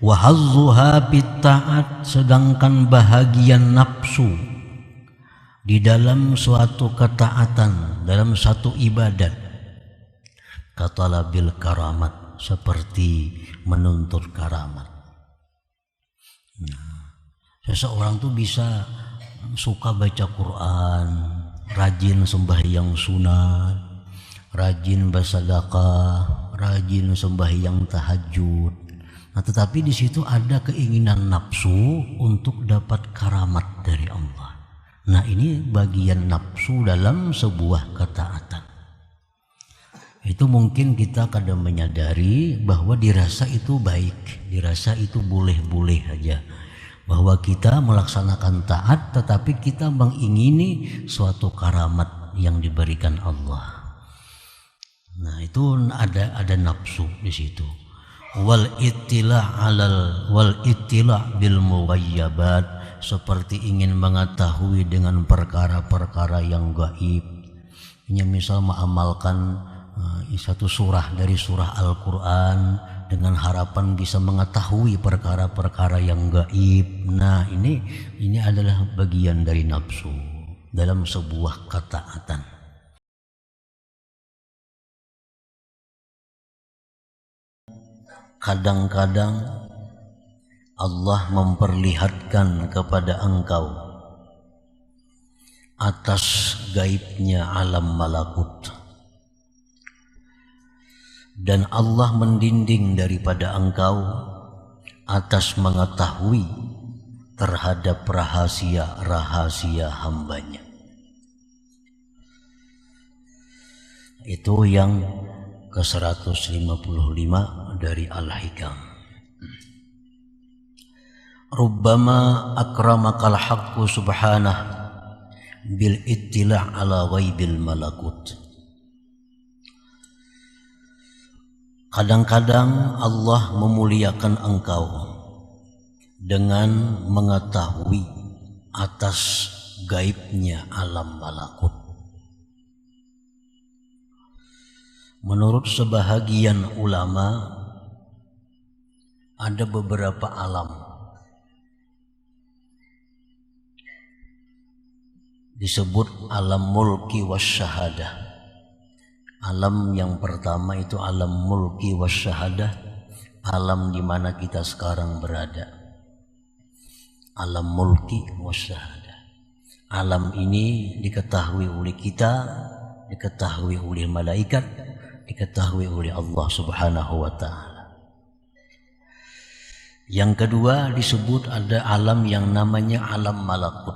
Wa hazzuha bitta'at, sedangkan bahagian nafsu di dalam suatu ketaatan, dalam satu ibadat, katalabil karamat, seperti menuntut karamat. Nah, seseorang tuh bisa suka baca Quran, rajin sembahyang sunat, rajin bersedekah, rajin sembahyang tahajud. Nah, tetapi di situ ada keinginan nafsu untuk dapat karamat dari Allah. Nah, ini bagian nafsu dalam sebuah ketaatan. Itu mungkin kita kadang menyadari bahwa dirasa itu baik, dirasa itu boleh-boleh aja. Bahwa kita melaksanakan taat tetapi kita mengingini suatu karamat yang diberikan Allah. Nah, itu ada nafsu di situ. Wal ittila' bil mughayyabat, seperti ingin mengetahui dengan perkara-perkara yang gaib. Ini misal mengamalkan satu surah dari surah Al-Quran dengan harapan bisa mengetahui perkara-perkara yang gaib. Nah, ini adalah bagian dari nafsu dalam sebuah ketaatan. Kadang-kadang Allah memperlihatkan kepada engkau atas gaibnya alam malakut, dan Allah mendinding daripada engkau atas mengetahui terhadap rahasia-rahasia hambanya. Itu yang ke-155 dari Al-Hikam. Rubbama akramakal haqqu subhanah bil ittila' ala ghaibil malakut. Kadang-kadang Allah memuliakan engkau dengan mengetahui atas gaibnya alam malakut. Menurut sebahagian ulama, ada beberapa alam. Disebut alam mulki wasyahadah. Alam yang pertama itu alam mulki wasyahadah, alam di mana kita sekarang berada. Alam mulki wasyahadah. Alam ini diketahui oleh kita, diketahui oleh malaikat, diketahui oleh Allah Subhanahu wa ta'ala. Yang kedua disebut ada alam yang namanya alam malakut.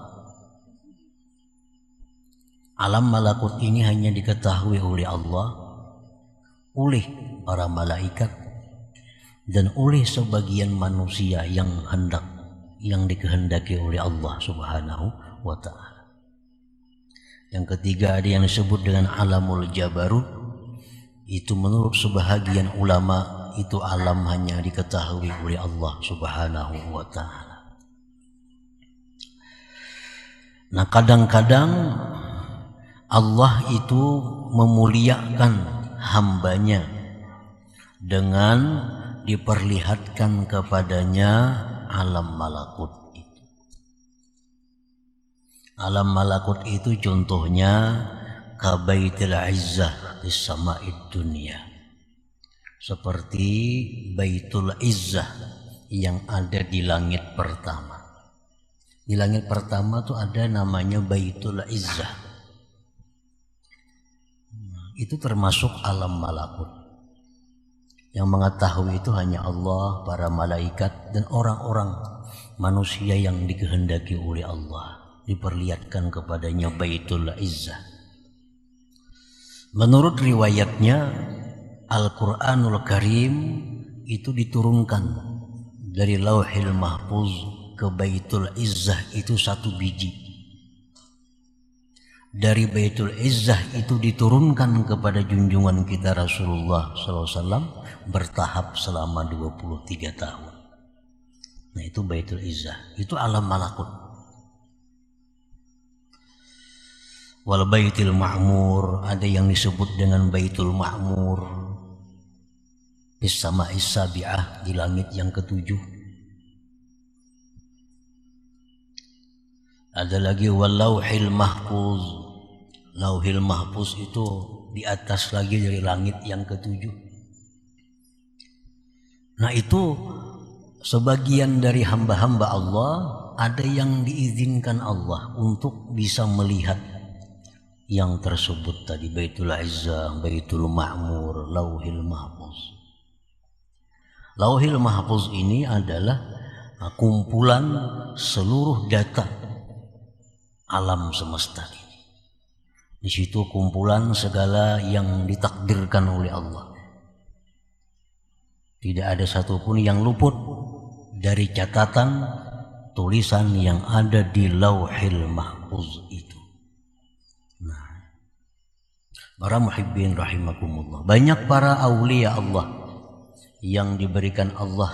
Alam malakut ini hanya diketahui oleh Allah, oleh para malaikat, dan oleh sebagian manusia yang dikehendaki oleh Allah Subhanahu wa ta'ala. Yang ketiga ada yang disebut dengan alamul jabarut. Itu menurut sebahagian ulama itu alam hanya diketahui oleh Allah Subhanahu wa ta'ala. Nah, kadang-kadang Allah itu memuliakan hambanya dengan diperlihatkan kepadanya alam malakut itu. Alam malakut itu contohnya kabaitil izzah di sama'id dunia, seperti Baitul Izzah yang ada di langit pertama. Di langit pertama tuh ada namanya Baitul Izzah. Itu termasuk alam malakut. Yang mengetahui itu hanya Allah, para malaikat, dan orang-orang manusia yang dikehendaki oleh Allah. Diperlihatkan kepadanya Baitul Izzah. Menurut riwayatnya, Al-Quranul Karim itu diturunkan dari Lauhil Mahfuz ke Baitul Izzah itu 1 biji. Dari Baitul Izzah itu diturunkan kepada junjungan kita Rasulullah SAW bertahap selama 23 tahun. Nah, itu Baitul Izzah, itu alam malakut. Wal Baitul Ma'mur, ada yang disebut dengan Baitul Ma'mur, bis sama'is sabi'ah, di langit yang ke-7. Ada lagi walauhil mahfuz. Lauhil mahfuz itu di atas lagi dari langit yang ketujuh. Nah itu sebagian dari hamba-hamba Allah ada yang diizinkan Allah untuk bisa melihat yang tersebut tadi, Baitul Izzah, Baitul Ma'mur, Lauhil Mahfuz. Lauhil Mahfuz ini adalah kumpulan seluruh data alam semesta ini. Di situ kumpulan segala yang ditakdirkan oleh Allah. Tidak ada satupun yang luput dari catatan tulisan yang ada di Lauhil Mahfuz itu. Nah, para muhibbin rahimakumullah, banyak para aulia Allah yang diberikan Allah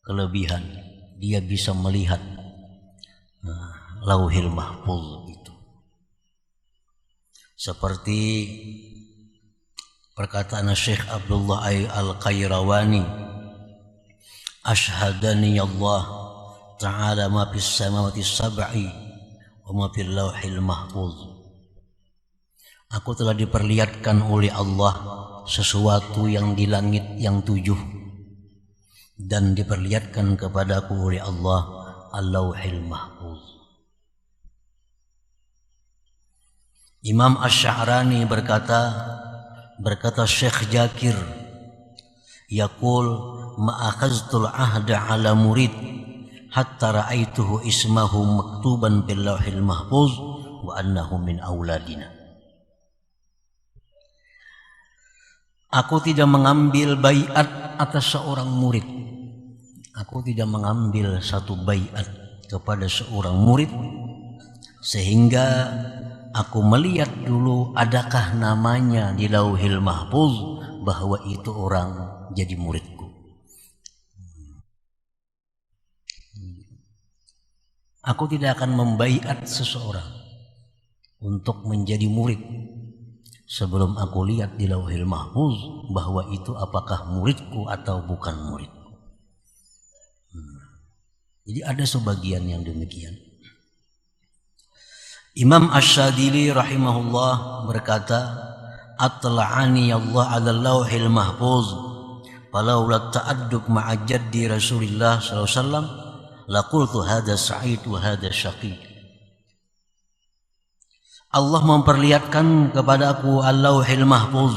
kelebihan, dia bisa melihat Lauhil Mahfuz itu. Seperti perkataan Syekh Abdullah Al-Qayrawani, Ashhadani Allah Ta'ala ma fis samawati sab'i wa ma fil Lauhil Mahfuz. Aku telah diperlihatkan oleh Allah sesuatu yang di langit yang tujuh, dan diperlihatkan kepadaku oleh Allah Al-Lauhil Mahfuz. Imam Asy-Sya'rani berkata Syekh Jakir, yaqul ma akhaztul ahda ala murid hatta ra'aituhu ismahu maktuban bil Lauhil Mahfuz wa annahu min auladina. Aku tidak mengambil baiat atas seorang murid. Aku tidak mengambil satu baiat kepada seorang murid sehingga aku melihat dulu adakah namanya di Lauhil Mahfuz bahwa itu orang jadi muridku. Aku tidak akan membaiat seseorang untuk menjadi murid sebelum aku lihat di Lauhil Mahfuz bahwa itu apakah muridku atau bukan muridku. Jadi ada sebagian yang demikian. Imam Asy-Syadzili rahimahullah berkata, atla'ani Allah 'ala Lauhil Mahfuz falaula ta'addub ma'a jaddi Rasulillah sallallahu alaihi wasallam laqultu hadza sa'id wa hadza syaqi. Allah memperlihatkan kepadaku Al-Lauhil Mahfuz.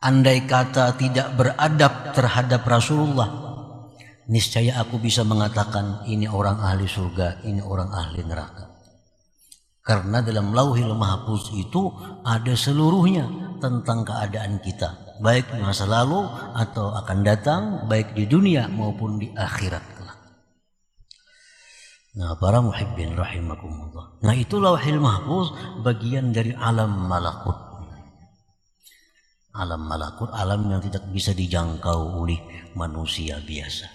Andai kata tidak beradab terhadap Rasulullah, niscaya aku bisa mengatakan ini orang ahli surga, ini orang ahli neraka. Karena dalam Lauhil Mahfuz itu ada seluruhnya tentang keadaan kita, baik masa lalu atau akan datang, baik di dunia maupun di akhirat. Nah, para muhibbin rahimakumullah. Nah, itu Lauhil Mahfuz bagian dari alam malakut. Alam malakut, alam yang tidak bisa dijangkau oleh manusia biasa,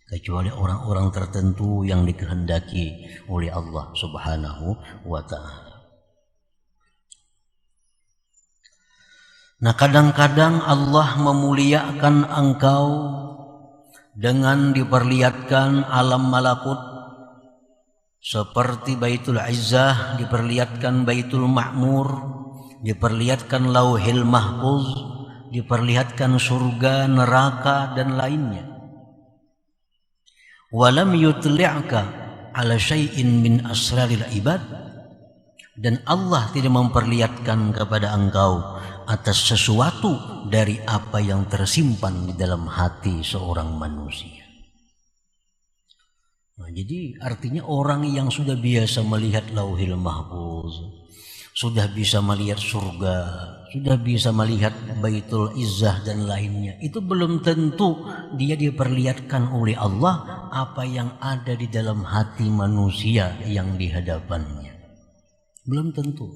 kecuali orang-orang tertentu yang dikehendaki oleh Allah Subhanahu wa ta'ala. Nah, kadang-kadang Allah memuliakan engkau dengan diperlihatkan alam malakut, seperti Baitul Izzah diperlihatkan Baitul Ma'mur, diperlihatkan Lauhil Mahfuz, diperlihatkan surga, neraka dan lainnya. Walam yutli'ka ala syai'in min asraril ibad, dan Allah tidak memperlihatkan kepada engkau atas sesuatu dari apa yang tersimpan di dalam hati seorang manusia. Nah, jadi artinya orang yang sudah biasa melihat Lauhil Mahfuz, sudah bisa melihat surga, sudah bisa melihat Baitul Izzah dan lainnya, itu belum tentu dia diperlihatkan oleh Allah apa yang ada di dalam hati manusia yang di hadapannya. Belum tentu.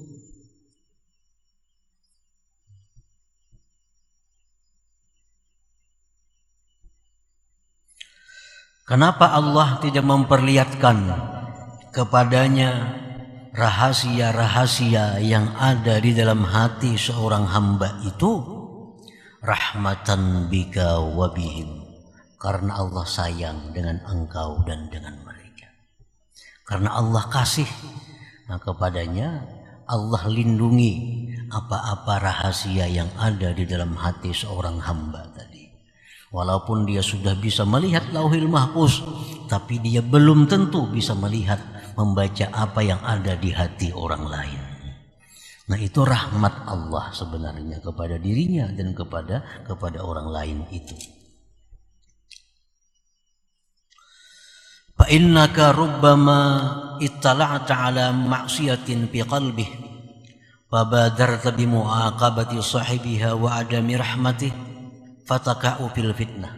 Kenapa Allah tidak memperlihatkan kepadanya rahasia-rahasia yang ada di dalam hati seorang hamba itu? Rahmatan bika wa bihim, karena Allah sayang dengan engkau dan dengan mereka. Karena Allah kasih, nah kepadanya Allah lindungi apa-apa rahasia yang ada di dalam hati seorang hamba tadi. Walaupun dia sudah bisa melihat Lauhil Mahfuz, tapi dia belum tentu bisa melihat, membaca apa yang ada di hati orang lain. Nah, itu rahmat Allah sebenarnya kepada dirinya dan kepada orang lain itu. Fa innaka rubbama ittala'ta 'ala ma'siyatin fi qalbih fabadarta bi mu'aqabati sahibiha wa adami rahmatih fataka'u fil fitnah.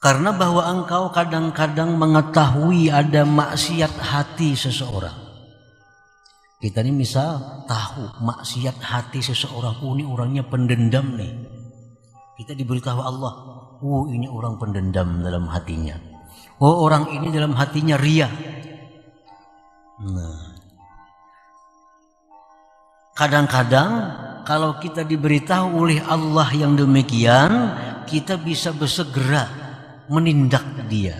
Karena bahwa engkau kadang-kadang mengetahui ada maksiat hati seseorang. Kita ini misal tahu maksiat hati seseorang, ini orangnya pendendam nih. Kita diberitahu Allah, ini orang pendendam dalam hatinya. Orang ini dalam hatinya ria. Nah, kadang-kadang kalau kita diberitahu oleh Allah yang demikian, kita bisa bersegera menindak dia,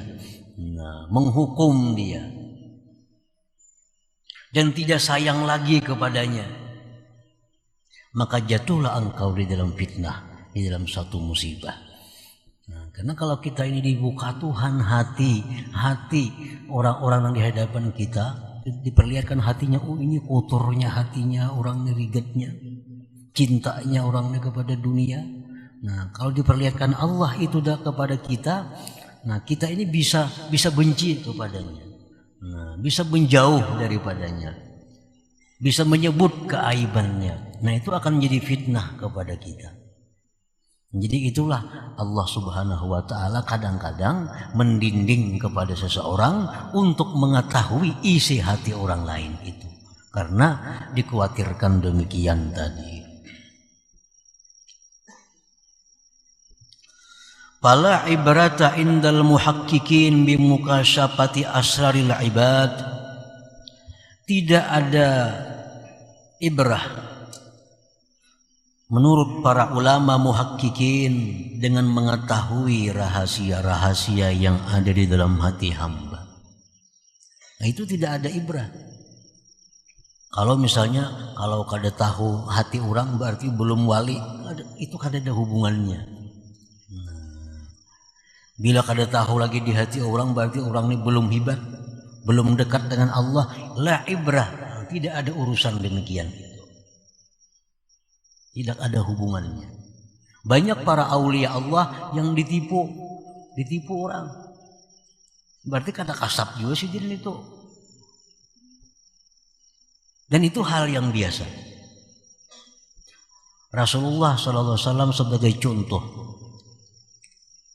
menghukum dia, dan tidak sayang lagi kepadanya. Maka jatuhlah engkau di dalam fitnah, di dalam satu musibah. Karena kalau kita ini dibuka Tuhan hati orang-orang yang di hadapan kita, diperlihatkan hatinya, ini kotornya hatinya, orangnya rigetnya, cintanya orangnya kepada dunia. Nah, kalau diperlihatkan Allah itu kepada kita, nah kita ini bisa benci kepadanya, nah, bisa menjauh daripadanya, bisa menyebut keaibannya. Nah, itu akan menjadi fitnah kepada kita. Jadi itulah Allah Subhanahu wa ta'ala kadang-kadang mendinding kepada seseorang untuk mengetahui isi hati orang lain itu, karena dikhawatirkan demikian tadi. Fala ibrata indal muhaqqiqin bimukasyafati asraril ibad. Tidak ada ibrah menurut para ulama muhaqqiqin dengan mengetahui rahasia-rahasia yang ada di dalam hati hamba. Nah, itu tidak ada ibrah. Kalau misalnya kalau kada tahu hati orang berarti belum wali, itu kada ada hubungannya. Bila kada tahu lagi di hati orang berarti orang ini belum hibat, belum dekat dengan Allah. La ibrah, tidak ada urusan demikian itu. Tidak ada hubungannya. Banyak para aulia Allah yang ditipu orang. Berarti kada kasap juga sih dia itu. Dan itu hal yang biasa. Rasulullah SAW sebagai contoh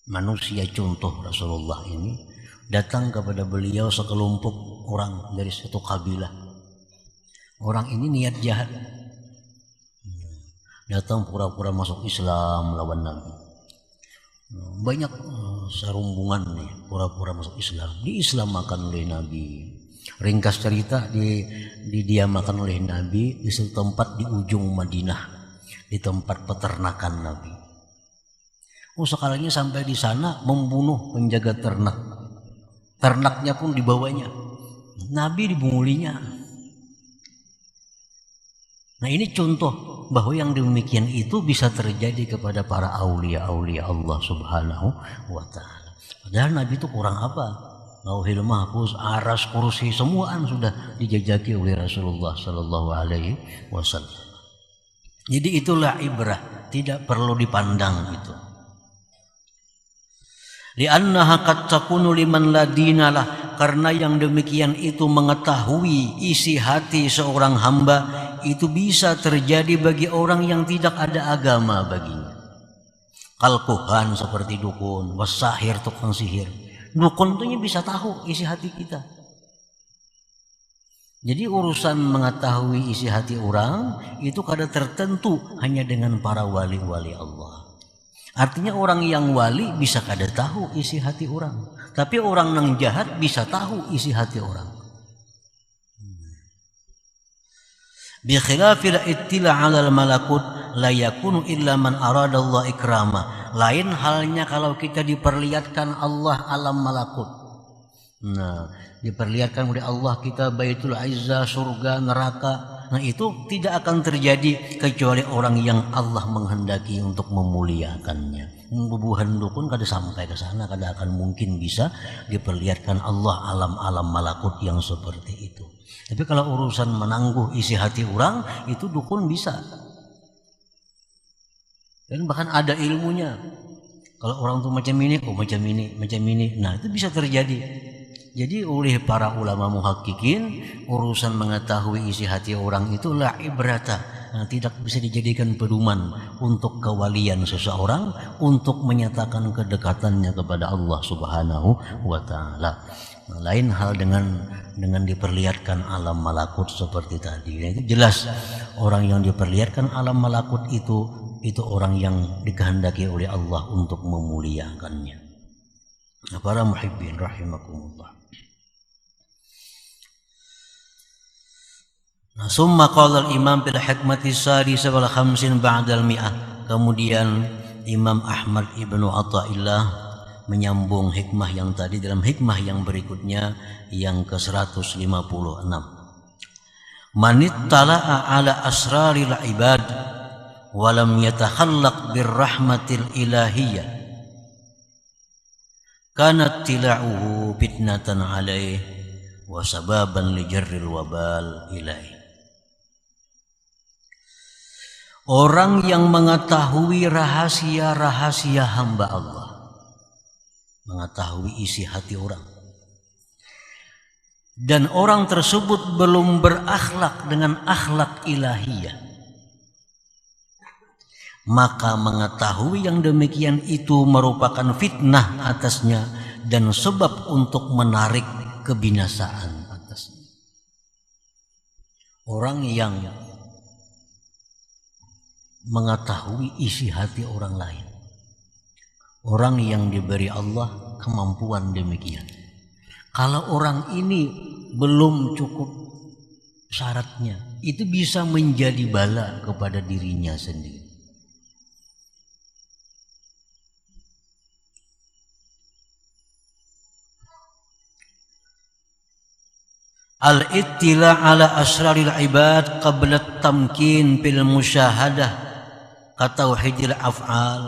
manusia, contoh Rasulullah ini, datang kepada beliau sekelompok orang dari satu kabilah. Orang ini niat jahat, datang pura-pura masuk Islam lawan Nabi. Banyak serumbungan nih pura-pura masuk Islam, diislamakan oleh Nabi. Ringkas cerita, didiamakan oleh Nabi di satu tempat di ujung Madinah, di tempat peternakan Nabi. Sekalinya sampai di sana membunuh penjaga ternak. Ternaknya pun dibawanya. Nabi dibungulinya. Nah, ini contoh bahwa yang demikian itu bisa terjadi kepada para aulia-aulia Allah Subhanahu wa ta'ala. Padahal Nabi itu kurang apa? Lauhil Mahfuz, aras, kursi, semuaan sudah dijajaki oleh Rasulullah Sallallahu Alaihi Wasallam. Jadi itulah ibrah, tidak perlu dipandang itu. Li'annaha qad takunu liman la dinalah, karena yang demikian itu mengetahui isi hati seorang hamba itu bisa terjadi bagi orang yang tidak ada agama baginya. Kalkuhan seperti dukun, wasahir tukang sihir. Dukun itu bisa tahu isi hati kita. Jadi urusan mengetahui isi hati orang itu kada tertentu hanya dengan para wali-wali Allah. Artinya orang yang wali bisa kada tahu isi hati orang, tapi orang yang jahat bisa tahu isi hati orang. Bi khilafil ittila 'alal malakut la yakunu illa man arada Allah ikrama. Lain halnya kalau kita diperlihatkan Allah alam malakut. Nah, diperlihatkan oleh Allah kita Baitul Izzah, surga, neraka. Nah, itu tidak akan terjadi kecuali orang yang Allah menghendaki untuk memuliakannya. Bubuhan dukun kada sampai ke sana, kada akan mungkin bisa diperlihatkan Allah alam-alam malakut yang seperti itu. Tapi kalau urusan menangguh isi hati orang, itu dukun bisa. Dan bahkan ada ilmunya. Kalau orang tuh macam ini, oh macam ini, macam ini. Nah, itu bisa terjadi. Jadi oleh para ulama muhakkikin, urusan mengetahui isi hati orang itu la ibrata, nah, tidak bisa dijadikan pedoman untuk kewalian seseorang, untuk menyatakan kedekatannya kepada Allah Subhanahu wa taala. Nah, lain hal dengan diperlihatkan alam malakut seperti tadi. Nah, itu jelas orang yang diperlihatkan alam malakut itu orang yang dikehendaki oleh Allah untuk memuliakannya. Nah, para muhibbin rahimakumullah. Nah, summa qala al-imam bil hikmati sadisah wal khamsin ba'dal mi'ah. Kemudian Imam Ahmad Ibnu Athaillah menyambung hikmah yang tadi dalam hikmah yang berikutnya yang ke-156. Man ittala'a ala asraril ibad wa lam yatakhallaq birrahmatil ilahiyyah kanat tila'uhu fitnatan alaihi wa sababan li jarril wabal ilaihi. Orang yang mengetahui rahasia-rahasia hamba Allah, mengetahui isi hati orang, dan orang tersebut belum berakhlak dengan akhlak ilahiyah, maka mengetahui yang demikian itu merupakan fitnah atasnya dan sebab untuk menarik kebinasaan atasnya. Orang yang mengetahui isi hati orang lain, orang yang diberi Allah kemampuan demikian, kalau orang ini belum cukup syaratnya, itu bisa menjadi bala kepada dirinya sendiri. Al-ittila ala asraril ibad qabla at-tamkin bil musyahadah katauhidil af'al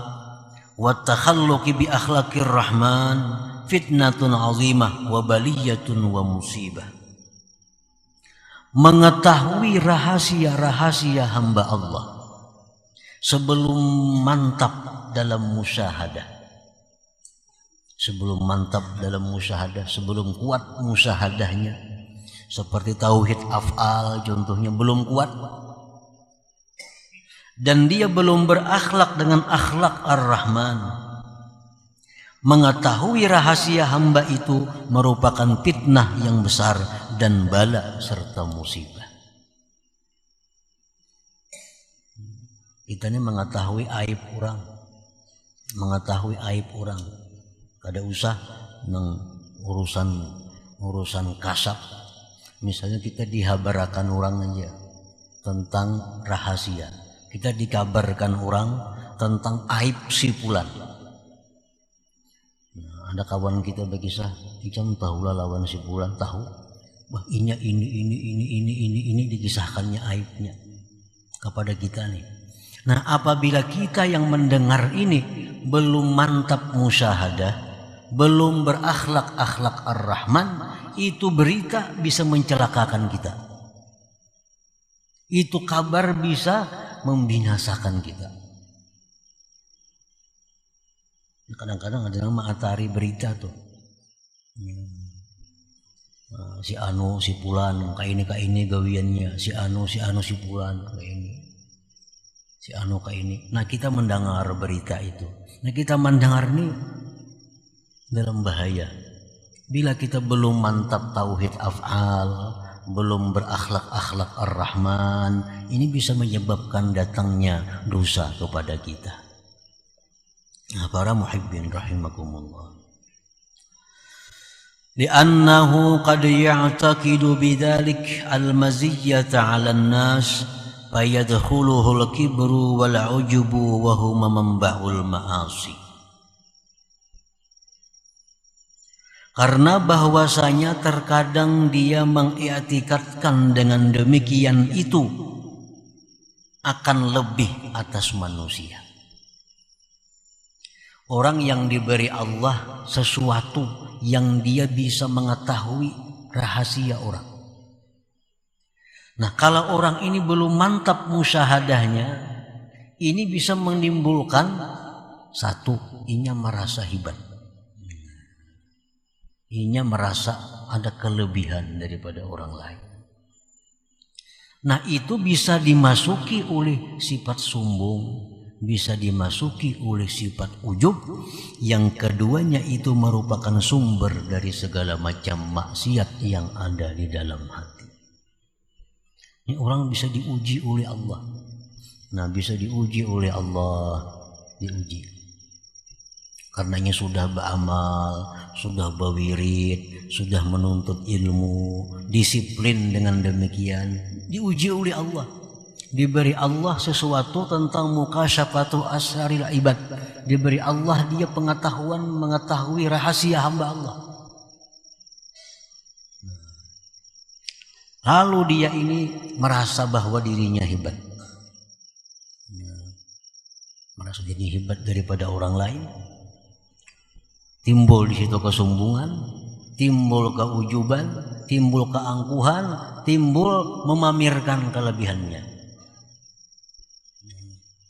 wa takhalluqi bi akhlaqir rahman fitnatun azimah wa baliyatun wa musibah. Mengetahui rahasia-rahasia hamba Allah sebelum mantap dalam musyahadah, sebelum kuat musyahadahnya, seperti tauhid af'al contohnya belum kuat, dan dia belum berakhlak dengan akhlak ar-Rahman, mengetahui rahasia hamba itu merupakan fitnah yang besar dan bala serta musibah. Kita ini mengetahui aib orang, kada usah urusan kasap. Misalnya kita dihabarakan orang aja tentang rahasia, kita dikabarkan orang tentang aib si fulan. Nah, ada kawan kita berkisah, "Icam tahulah lawan si fulan, tahu? Wah, ini dikisahkannya aibnya kepada kita nih." Nah, apabila kita yang mendengar ini belum mantap musyahadah, belum berakhlak ar-Rahman, itu berita bisa mencelakakan kita. Itu kabar bisa membinasakan kita. Kadang-kadang ada yang mengatari berita tuh. Si anu si pulan kayak ini gawiannya, si anu si pulan kayak ini. Si anu kayak ini. Nah, kita mendengar berita itu. Nah, kita mendengar nih dalam bahaya. Bila kita belum mantap tauhid af'al, belum berakhlak ar-Rahman, ini bisa menyebabkan datangnya dosa kepada kita. Nah, para muhibbin rahimakumullah. Li'annahu qad ya'taqidu bidzalik al-maziyyata 'ala an-nas fayadkhuluhu al-kibru wal 'ujubu wa huma manba'ul ma'asi. Karena bahwasanya terkadang dia mengiktikadkan dengan demikian itu akan lebih atas manusia. Orang yang diberi Allah sesuatu yang dia bisa mengetahui rahasia orang. Nah, kalau orang ini belum mantap musyahadahnya, ini bisa menimbulkan satu, inya merasa hebat. Inya merasa ada kelebihan daripada orang lain. Nah, itu bisa dimasuki oleh sifat sombong, bisa dimasuki oleh sifat ujub. Yang keduanya itu merupakan sumber dari segala macam maksiat yang ada di dalam hati. Ini orang bisa diuji oleh Allah. Nah, bisa diuji oleh Allah, diuji. Karenanya sudah beramal, sudah berwirid, sudah menuntut ilmu, disiplin dengan demikian, diuji oleh Allah. Diberi Allah sesuatu tentang mukasyafatu asraril ibad. Diberi Allah dia pengetahuan mengetahui rahasia hamba Allah. Lalu dia ini merasa bahwa dirinya hebat. Merasa jadi hebat daripada orang lain. Timbul di situ kesombongan, timbul keujuban, timbul keangkuhan, timbul memamerkan kelebihannya.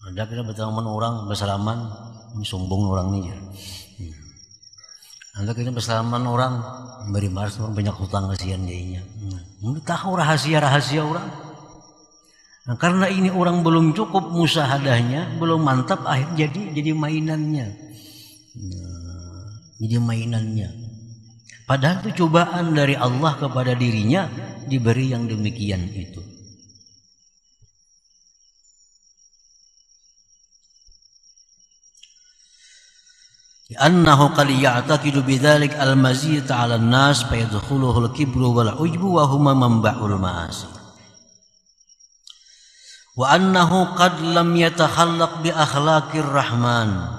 Ada kita berteman orang bersalaman, sombong orang ini ya. Ada kita bersalaman orang beri maras orang banyak hutang kasihan dianya. Tahu rahasia-rahasia orang. Nah, karena ini orang belum cukup musyahadahnya, belum mantap, akhirnya jadi mainannya. Jadi mainannya. Padahal itu cobaan dari Allah kepada dirinya diberi yang demikian itu. Annahu qad ya'taqidu bidzalik al-maziyata 'ala an-nas fa yadkhuluhu al-kibru wal 'ujbu wa huma manba'ul ma'asi. Wa annahu qad lam yatakhallaq bi akhlaqir rahman.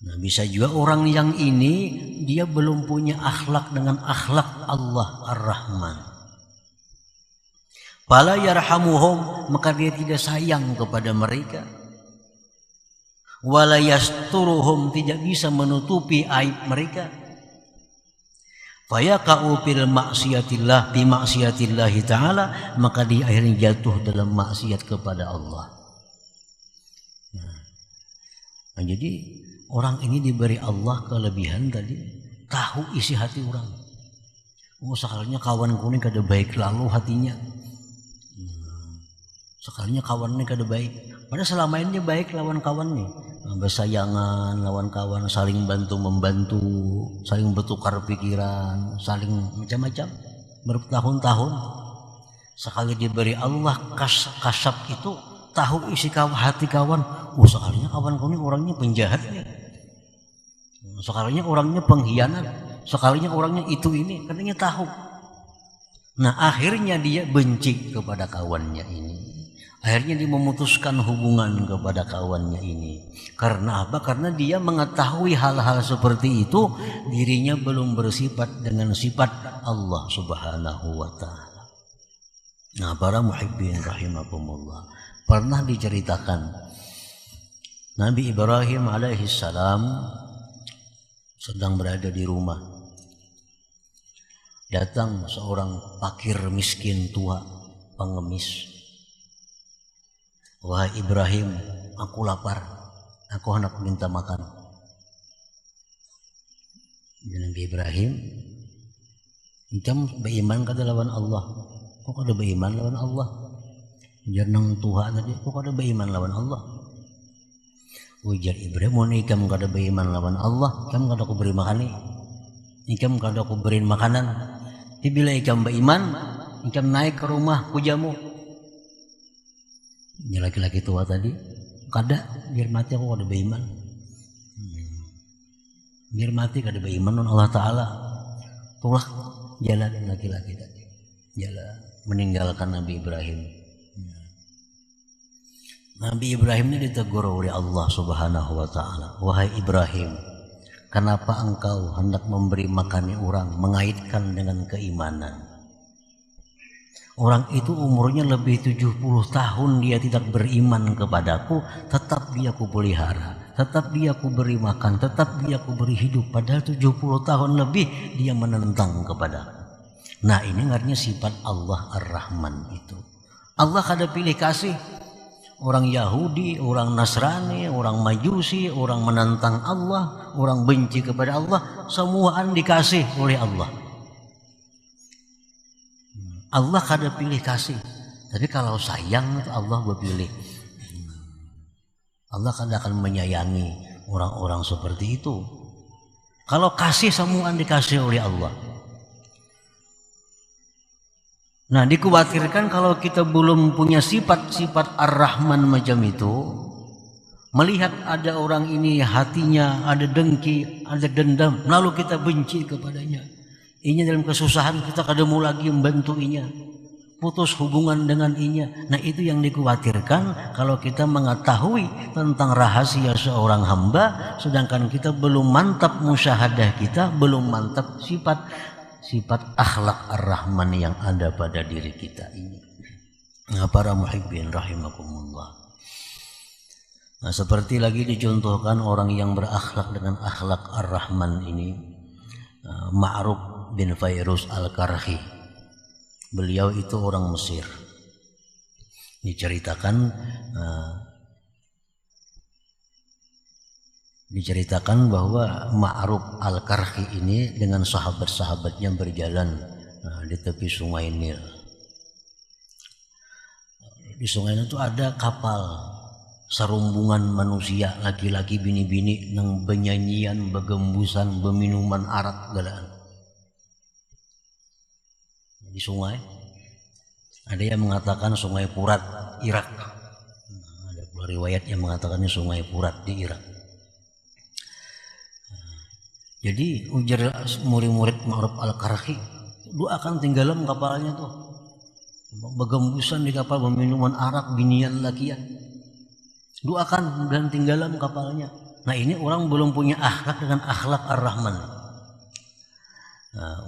Nah, bisa juga orang yang ini dia belum punya akhlak dengan akhlak Allah Ar-Rahman. Fala yarhamuhum, maka dia tidak sayang kepada mereka. Wala yasturuhum, tidak bisa menutupi aib mereka. Fayaqa'u fil maksiatillah bi maksiatillah taala, maka dia akhirnya jatuh dalam maksiat kepada Allah. Nah, jadi orang ini diberi Allah kelebihan tadi, tahu isi hati orang. Sekalinya kawan kuning kada baik lalu hatinya. Sekalinya kawannya kada baik. Padahal selama ini baik lawan kawannya. Bersayangan lawan kawan, saling bantu membantu, saling bertukar pikiran, saling macam-macam bertahun-tahun. Sekali diberi Allah kasab itu, tahu isi hati kawan. Sekalinya kawan kuning orangnya penjahat nih. Sekalinya orangnya pengkhianat, sekalinya orangnya itu ini, katanya tahu. Nah, akhirnya dia benci kepada kawannya ini. Akhirnya dia memutuskan hubungan kepada kawannya ini. Karena apa? Karena dia mengetahui hal-hal seperti itu, dirinya belum bersifat dengan sifat Allah Subhanahu wa ta'ala. Nah, para muhibbin rahimakumullah, pernah diceritakan Nabi Ibrahim alaihissalam sedang berada di rumah. Datang seorang fakir miskin tua, pengemis. Wahai Ibrahim, aku lapar, aku hendak minta makan. Dan Nabi Ibrahim, engkau beriman kada lawan Allah. Kok kada beriman lawan Allah? Jangan Tuhan tadi, kok kada beriman lawan Allah? Ujar Ibrahim, mau ikam kada beriman lawan Allah, ikam kada aku beri makan, ikam kada aku beri makanan. Bila ikam beriman, ikam naik ke rumah kujamu. Ini laki-laki tua tadi, kada biar mati aku kada beriman. Biar mati kada beriman non Allah Ta'ala. Itulah jalan laki-laki tadi, jalan meninggalkan Nabi Ibrahim. Nabi Ibrahim ini ditegur oleh Allah Subhanahu wa ta'ala. Wahai Ibrahim, Kenapa engkau hendak memberi makan orang, mengaitkan dengan keimanan? Orang itu umurnya lebih 70 tahun dia tidak beriman kepadaku, tetap dia kupelihara, tetap dia kuberi makan, tetap dia kuberi hidup. Padahal 70 tahun lebih dia menentang kepadaku. Nah ini artinya sifat Allah Ar-Rahman itu. Allah kada pilih kasih. Orang Yahudi, orang Nasrani, orang Majusi, orang menentang Allah, orang benci kepada Allah, semuaan dikasih oleh Allah. Allah kada pilih kasih, tapi kalau sayang itu Allah berpilih. Allah kada akan menyayangi orang-orang seperti itu. Kalau kasih semuaan dikasih oleh Allah. Nah dikhawatirkan kalau kita belum punya sifat-sifat Ar-Rahman macam itu, melihat ada orang ini hatinya ada dengki, ada dendam, lalu kita benci kepadanya. Inya dalam kesusahan kita kada mau lagi membantu inya, putus hubungan dengan inya. Nah itu yang dikhawatirkan kalau kita mengetahui tentang rahasia seorang hamba, sedangkan kita belum mantap musyahadah kita, belum mantap sifat akhlak Ar-Rahman yang ada pada diri kita ini. Nah para muhibbin rahimakumullah. Nah seperti lagi dicontohkan orang yang berakhlak dengan akhlak Ar-Rahman ini, Ma'ruf bin Fairuz Al-Karhi. Beliau itu orang Mesir. Diceritakan bahwa Ma'ruf Al-Karhi ini dengan sahabat-sahabatnya berjalan di tepi sungai Nil. Di sungai Nil itu ada kapal sarumbungan manusia, laki-laki bini-bini nang benyanyian, begembusan, beminuman arak galaan. Di sungai ada yang mengatakan sungai Furat Irak, ada pula riwayat yang mengatakannya sungai Furat di Irak. Jadi ujar murid-murid Ma'ruf Al-Karhi, doakan tinggalan kapalnya tuh, begembusan di kapal, beminuman arak, binian lakian, doakan dan tinggalan kapalnya. Nah ini orang belum punya akhlak dengan akhlak Ar-Rahman.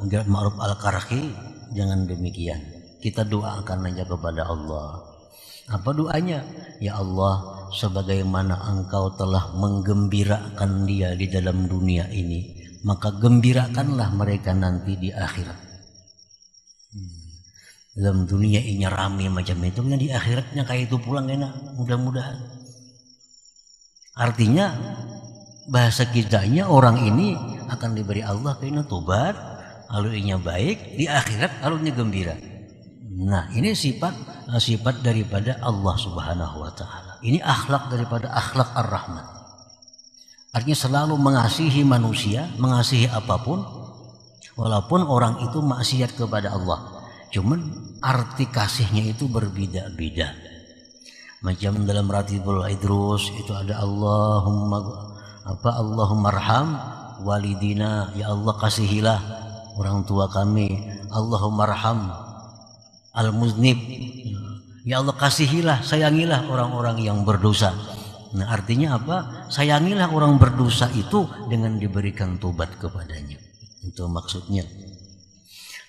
Ujar Ma'ruf Al-Karhi, jangan demikian. Kita doakan aja kepada Allah. Apa doanya? Ya Allah, sebagaimana Engkau telah menggembirakan dia di dalam dunia ini, maka gembirakanlah mereka nanti di akhirat. Dalam dunia ini rame macam itu, di akhiratnya kayak itu pulang enak, mudah-mudahan. Artinya bahasa kitanya orang ini akan diberi Allah kena tobat, lalu inya baik, di akhirat lalunya gembira. Nah ini sifat daripada Allah Subhanahu wa ta'ala. Ini akhlak daripada akhlak Ar-Rahman. Artinya selalu mengasihi manusia, mengasihi apapun, walaupun orang itu maksiat kepada Allah. Cuman arti kasihnya itu berbeda-beda. Macam dalam Ratibul Idrus itu ada Allahumma arham walidina, ya Allah kasihilah orang tua kami. Allahumma arham al-muznib, ya Allah kasihilah, sayangilah orang-orang yang berdosa. Nah artinya apa? Sayangilah orang berdosa itu dengan diberikan tobat kepadanya. Itu maksudnya.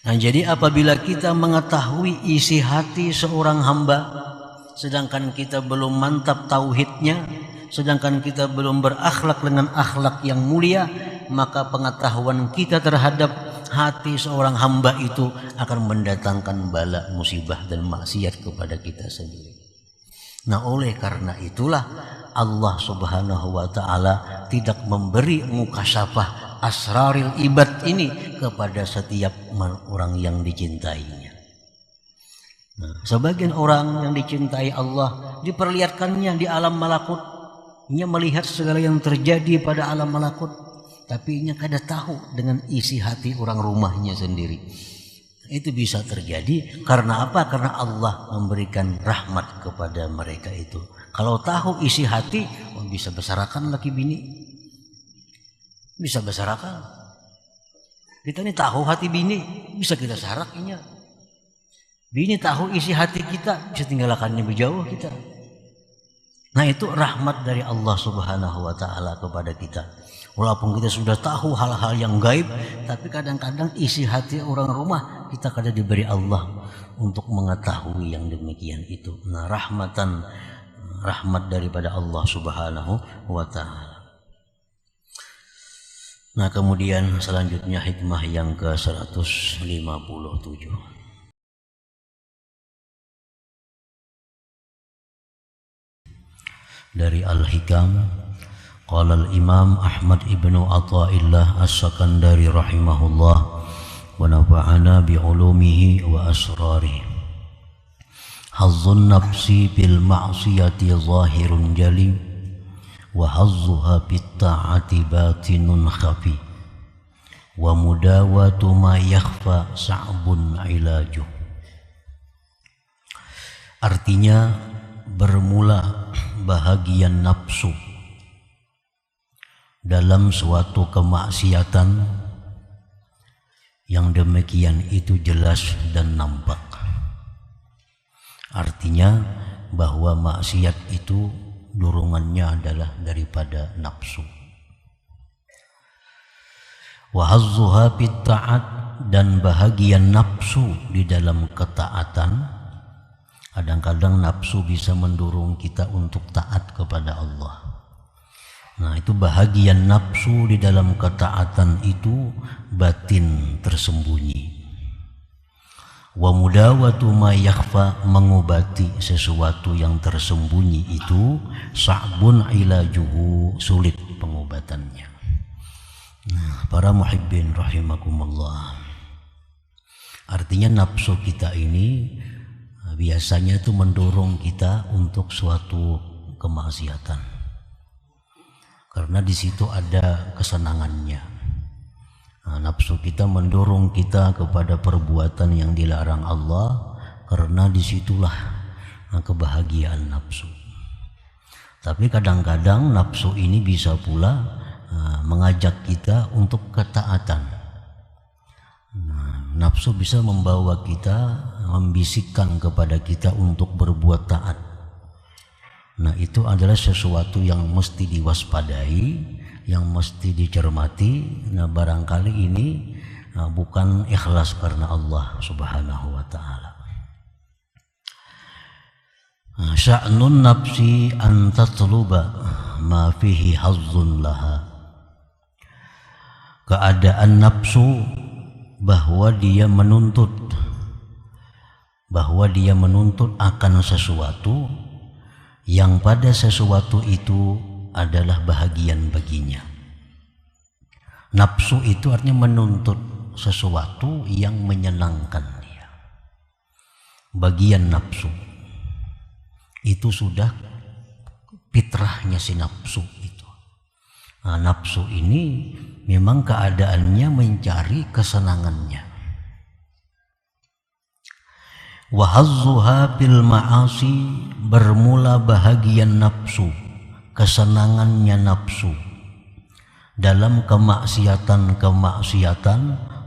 Nah jadi apabila kita mengetahui isi hati seorang hamba, sedangkan kita belum mantap tauhidnya, sedangkan kita belum berakhlak dengan akhlak yang mulia, maka pengetahuan kita terhadap hati seorang hamba itu akan mendatangkan bala, musibah dan maksiat kepada kita sendiri. Nah oleh karena itulah Allah Subhanahu wa ta'ala tidak memberi mukasyafah asraril ibad ini kepada setiap orang yang dicintainya. Nah, sebagian orang yang dicintai Allah diperlihatkannya di alam malakut. Ia melihat segala yang terjadi pada alam malakut, tapi ia kada tahu dengan isi hati orang rumahnya sendiri. Itu bisa terjadi karena apa? Karena Allah memberikan rahmat kepada mereka itu. Kalau tahu isi hati, bisa besarakan laki bini, bisa besarakan. Kita ini tahu hati bini, bisa kita sarakinya. Bini tahu isi hati kita, bisa tinggalkannya berjauh kita. Nah itu rahmat dari Allah Subhanahu wa ta'ala kepada kita. Walaupun kita sudah tahu hal-hal yang gaib, tapi kadang-kadang isi hati orang rumah kita kadang diberi Allah untuk mengetahui yang demikian itu. Nah, rahmat daripada Allah Subhanahu wa taala. Nah, kemudian selanjutnya hikmah yang ke-157. Dari Al-Hikam, qala al-Imam Ahmad ibnu Athaillah As-Sakandari rahimahullah wa nafa'ana bi ulumihi wa asrarihi. Hazzun nafsi bil ma'siyati zahirun jali wa hazzuha bit ta'ati batinun khafi wa mudawatu ma yakhfa sa'bun ilaju. Artinya, bermula bahagian nafsu dalam suatu kemaksiatan yang demikian itu jelas dan nampak. Artinya bahwa maksiat itu dorongannya adalah daripada nafsu. Wa hazzuha bit ta'at, dan bahagian nafsu di dalam ketaatan. Kadang-kadang nafsu bisa mendorong kita untuk taat kepada Allah. Nah, itu bahagian nafsu di dalam ketaatan itu batin tersembunyi. Wa mudawatu ma yakhfa, mengobati sesuatu yang tersembunyi itu sa'bun ilajuhu, sulit pengobatannya. Nah, para muhibbin rahimakumullah. Artinya nafsu kita ini biasanya itu mendorong kita untuk suatu kemaksiatan, karena di situ ada kesenangannya. Nah, nafsu kita mendorong kita kepada perbuatan yang dilarang Allah, karena disitulah kebahagiaan nafsu. Tapi kadang-kadang nafsu ini bisa pula mengajak kita untuk ketaatan. Nah, nafsu bisa membawa kita, membisikkan kepada kita untuk berbuat taat. Nah, itu adalah sesuatu yang mesti diwaspadai, yang mesti dicermati. Nah, barangkali ini bukan ikhlas karena Allah Subhanahu wa ta'ala. Sya'nun nafsi an tatluba ma fihi hazzun laha. Keadaan nafsu bahwa dia menuntut akan sesuatu yang pada sesuatu itu adalah bahagian baginya. Nafsu itu artinya menuntut sesuatu yang menyenangkan dia. Bagian nafsu itu sudah fitrahnya si nafsu itu. Nah, nafsu ini memang keadaannya mencari kesenangannya. Wahazzuha bil ma'asi, bermula bahagian nafsu, kesenangannya nafsu dalam kemaksiatan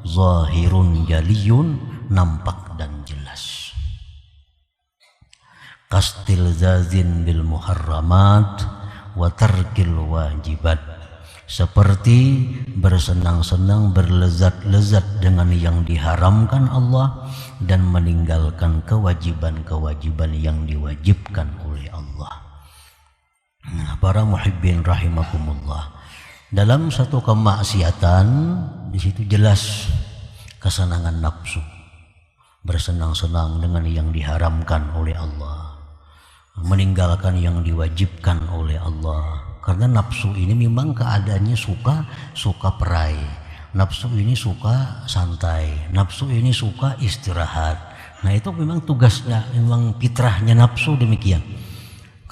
zahirun jaliyun, nampak dan jelas. Kastilzazin bil muharramat wa tarkil wajibat, seperti bersenang-senang, berlezat-lezat dengan yang diharamkan Allah dan meninggalkan kewajiban-kewajiban yang diwajibkan oleh Allah. Nah, para muhibbin rahimakumullah, dalam satu kemaksiatan di situ jelas kesenangan nafsu, bersenang-senang dengan yang diharamkan oleh Allah, meninggalkan yang diwajibkan oleh Allah. Karena nafsu ini memang keadaannya suka perai, nafsu ini suka santai, nafsu ini suka istirahat. Nah, itu memang tugasnya, memang fitrahnya nafsu demikian.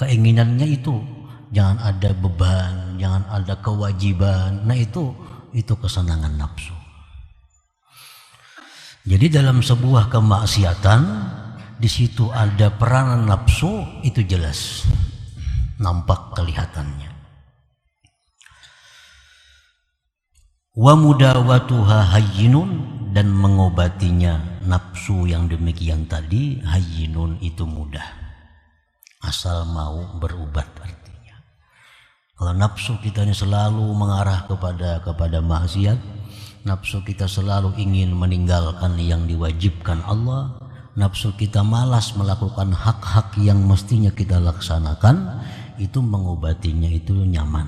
Keinginannya itu jangan ada beban, jangan ada kewajiban. Nah, itu kesenangan nafsu. Jadi dalam sebuah kemaksiatan di situ ada peranan nafsu, itu jelas nampak kelihatannya. Wa mudawatuha hayyinun, dan mengobatinya nafsu yang demikian tadi hayyinun, itu mudah, asal mau berubat artinya. Kalau nafsu kita ini selalu mengarah kepada maksiat, nafsu kita selalu ingin meninggalkan yang diwajibkan Allah, nafsu kita malas melakukan hak-hak yang mestinya kita laksanakan, itu mengobatinya itu nyaman.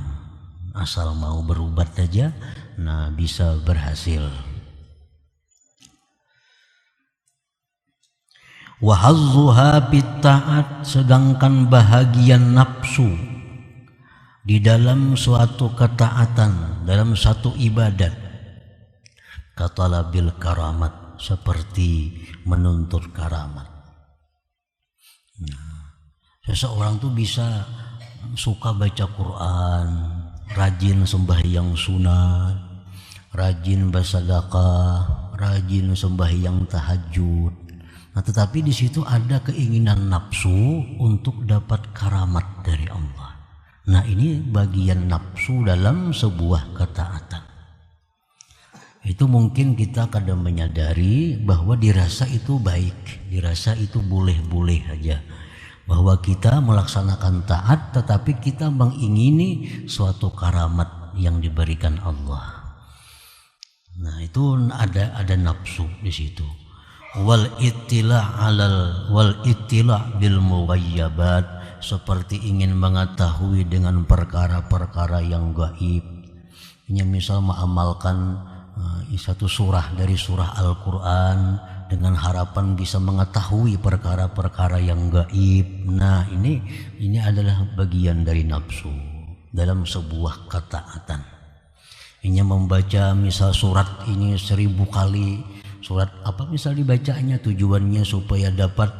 Asal mau berubat saja, nah bisa berhasil. Wa hazzuha bitta'at, sedangkan bahagian nafsu di dalam suatu ketaatan, dalam satu ibadat, katalabil karamat, seperti menuntut karamat. Nah, seseorang tuh bisa suka baca Quran, rajin sembahyang sunat, rajin bersedekah, rajin sembahyang tahajud. Nah, tetapi di situ ada keinginan nafsu untuk dapat karamat dari Allah. Nah, ini bagian nafsu dalam sebuah ketaatan. Itu mungkin kita kadang menyadari bahwa dirasa itu baik, dirasa itu boleh-boleh aja. Bahwa kita melaksanakan taat tetapi kita mengingini suatu karamat yang diberikan Allah. Nah, itu ada nafsu di situ. Wal ittila' bil mughayyabat, seperti ingin mengetahui dengan perkara-perkara yang gaib. Ini misal mengamalkan satu surah dari surah Al-Quran dengan harapan bisa mengetahui perkara-perkara yang gaib. Nah, ini adalah bagian dari nafsu dalam sebuah ketaatan. Ini membaca misal surat ini 1000 kali, surat apa misal dibacanya tujuannya supaya dapat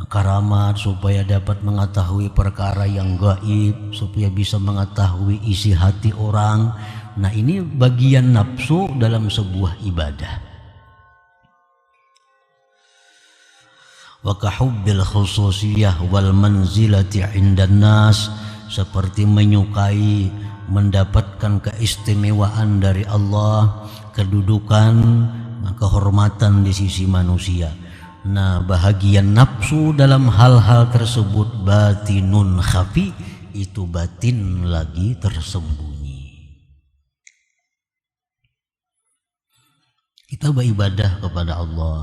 karamat, supaya dapat mengetahui perkara yang gaib, supaya bisa mengetahui isi hati orang. Nah, ini bagian nafsu dalam sebuah ibadah. Wa kahubbil khususiyah wal manzilati 'indan nas, seperti menyukai mendapatkan keistimewaan dari Allah, kedudukan, kehormatan di sisi manusia. Nah, bahagian nafsu dalam hal-hal tersebut batinun khafi, itu batin lagi tersembunyi. Kita beribadah kepada Allah,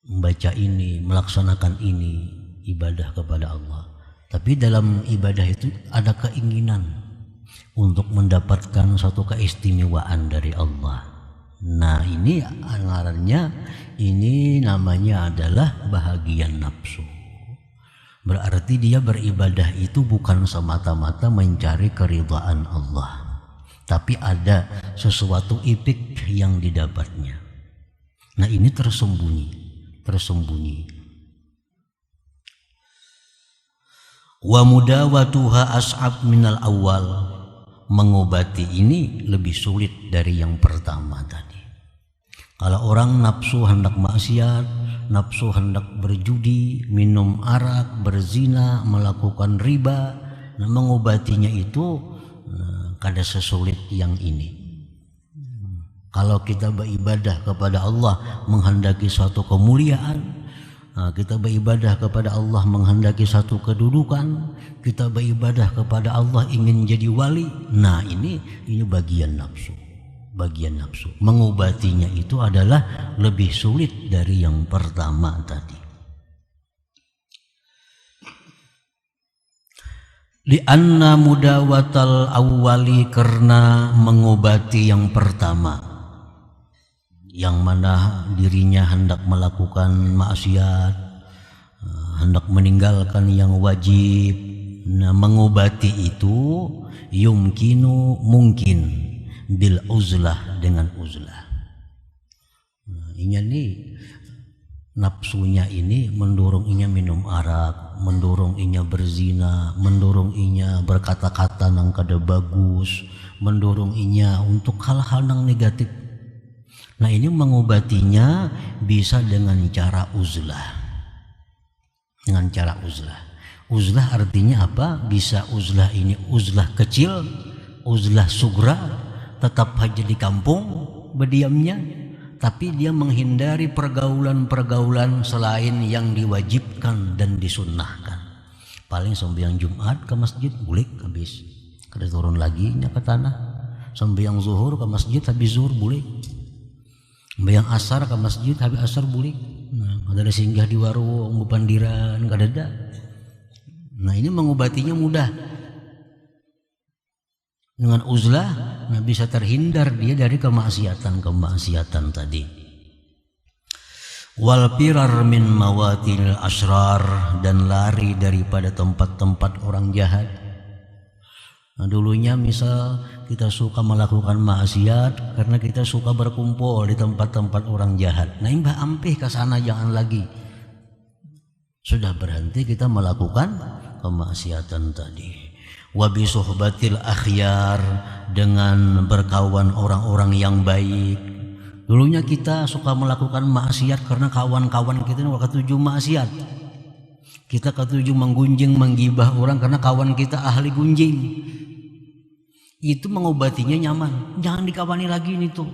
membaca ini, melaksanakan ini, ibadah kepada Allah. Tapi dalam ibadah itu ada keinginan untuk mendapatkan satu keistimewaan dari Allah. Nah, ini anggarannya, ini namanya adalah bahagian nafsu. Berarti dia beribadah itu bukan semata-mata mencari keridhaan Allah, tapi ada sesuatu ipik yang didapatnya. Nah, ini tersembunyi. Wa mudawatuha as'ab minal awal, mengobati ini lebih sulit dari yang pertama tadi. Kalau orang nafsu hendak maksiat, nafsu hendak berjudi, minum arak, berzina, melakukan riba, nah mengobatinya itu kada sesulit yang ini. Kalau kita beribadah kepada Allah menghendaki suatu kemuliaan, kita beribadah kepada Allah menghendaki satu kedudukan, kita beribadah kepada Allah ingin jadi wali. Nah, ini bagian nafsu. Mengobatinya itu adalah lebih sulit dari yang pertama tadi. Li'anna mudawatal awwali, karena mengobati yang pertama, yang mana dirinya hendak melakukan maksiat, hendak meninggalkan yang wajib. Nah, mengobati itu mungkin bil uzlah, dengan uzlah. Nah, ini nafsunya ini mendorong inya minum arak, mendorong inya berzina, mendorong inya berkata-kata nang kada bagus, mendorong inya untuk hal-hal nang negatif. Nah, ini mengobatinya bisa dengan cara uzlah. Dengan cara uzlah. Uzlah artinya apa? Bisa uzlah ini uzlah kecil, uzlah sugra, tetap aja di kampung berdiamnya, tapi dia menghindari pergaulan-pergaulan selain yang diwajibkan dan disunnahkan. Paling sembahyang Jumat ke masjid bulik habis, kada turun lagi nya ke tanah. Sembahyang zuhur ke masjid habis zuhur bulik. Sembahyang asar ke masjid habis asar bulik. Nah, kada ada singgah di warung, bepandiran, kada ada. Nah, ini mengobatinya mudah. Dengan uzlah, nah bisa terhindar dia dari kemaksiatan tadi. Wal firar min mawatil asrar, dan lari daripada tempat-tempat orang jahat. Nah, dulunya misal kita suka melakukan maksiat karena kita suka berkumpul di tempat-tempat orang jahat. Nah, imbah ampih ke sana jangan lagi. Sudah berhenti kita melakukan kemaksiatan tadi. Wa bi suhbatil akhyar, dengan berkawan orang-orang yang baik. Dulunya kita suka melakukan maksiat karena kawan-kawan kita ini ketuju maksiat. Kita ketuju menggunjing, menggibah orang karena kawan kita ahli gunjing. Itu mengobatinya nyaman. Jangan dikawani lagi ini tuh.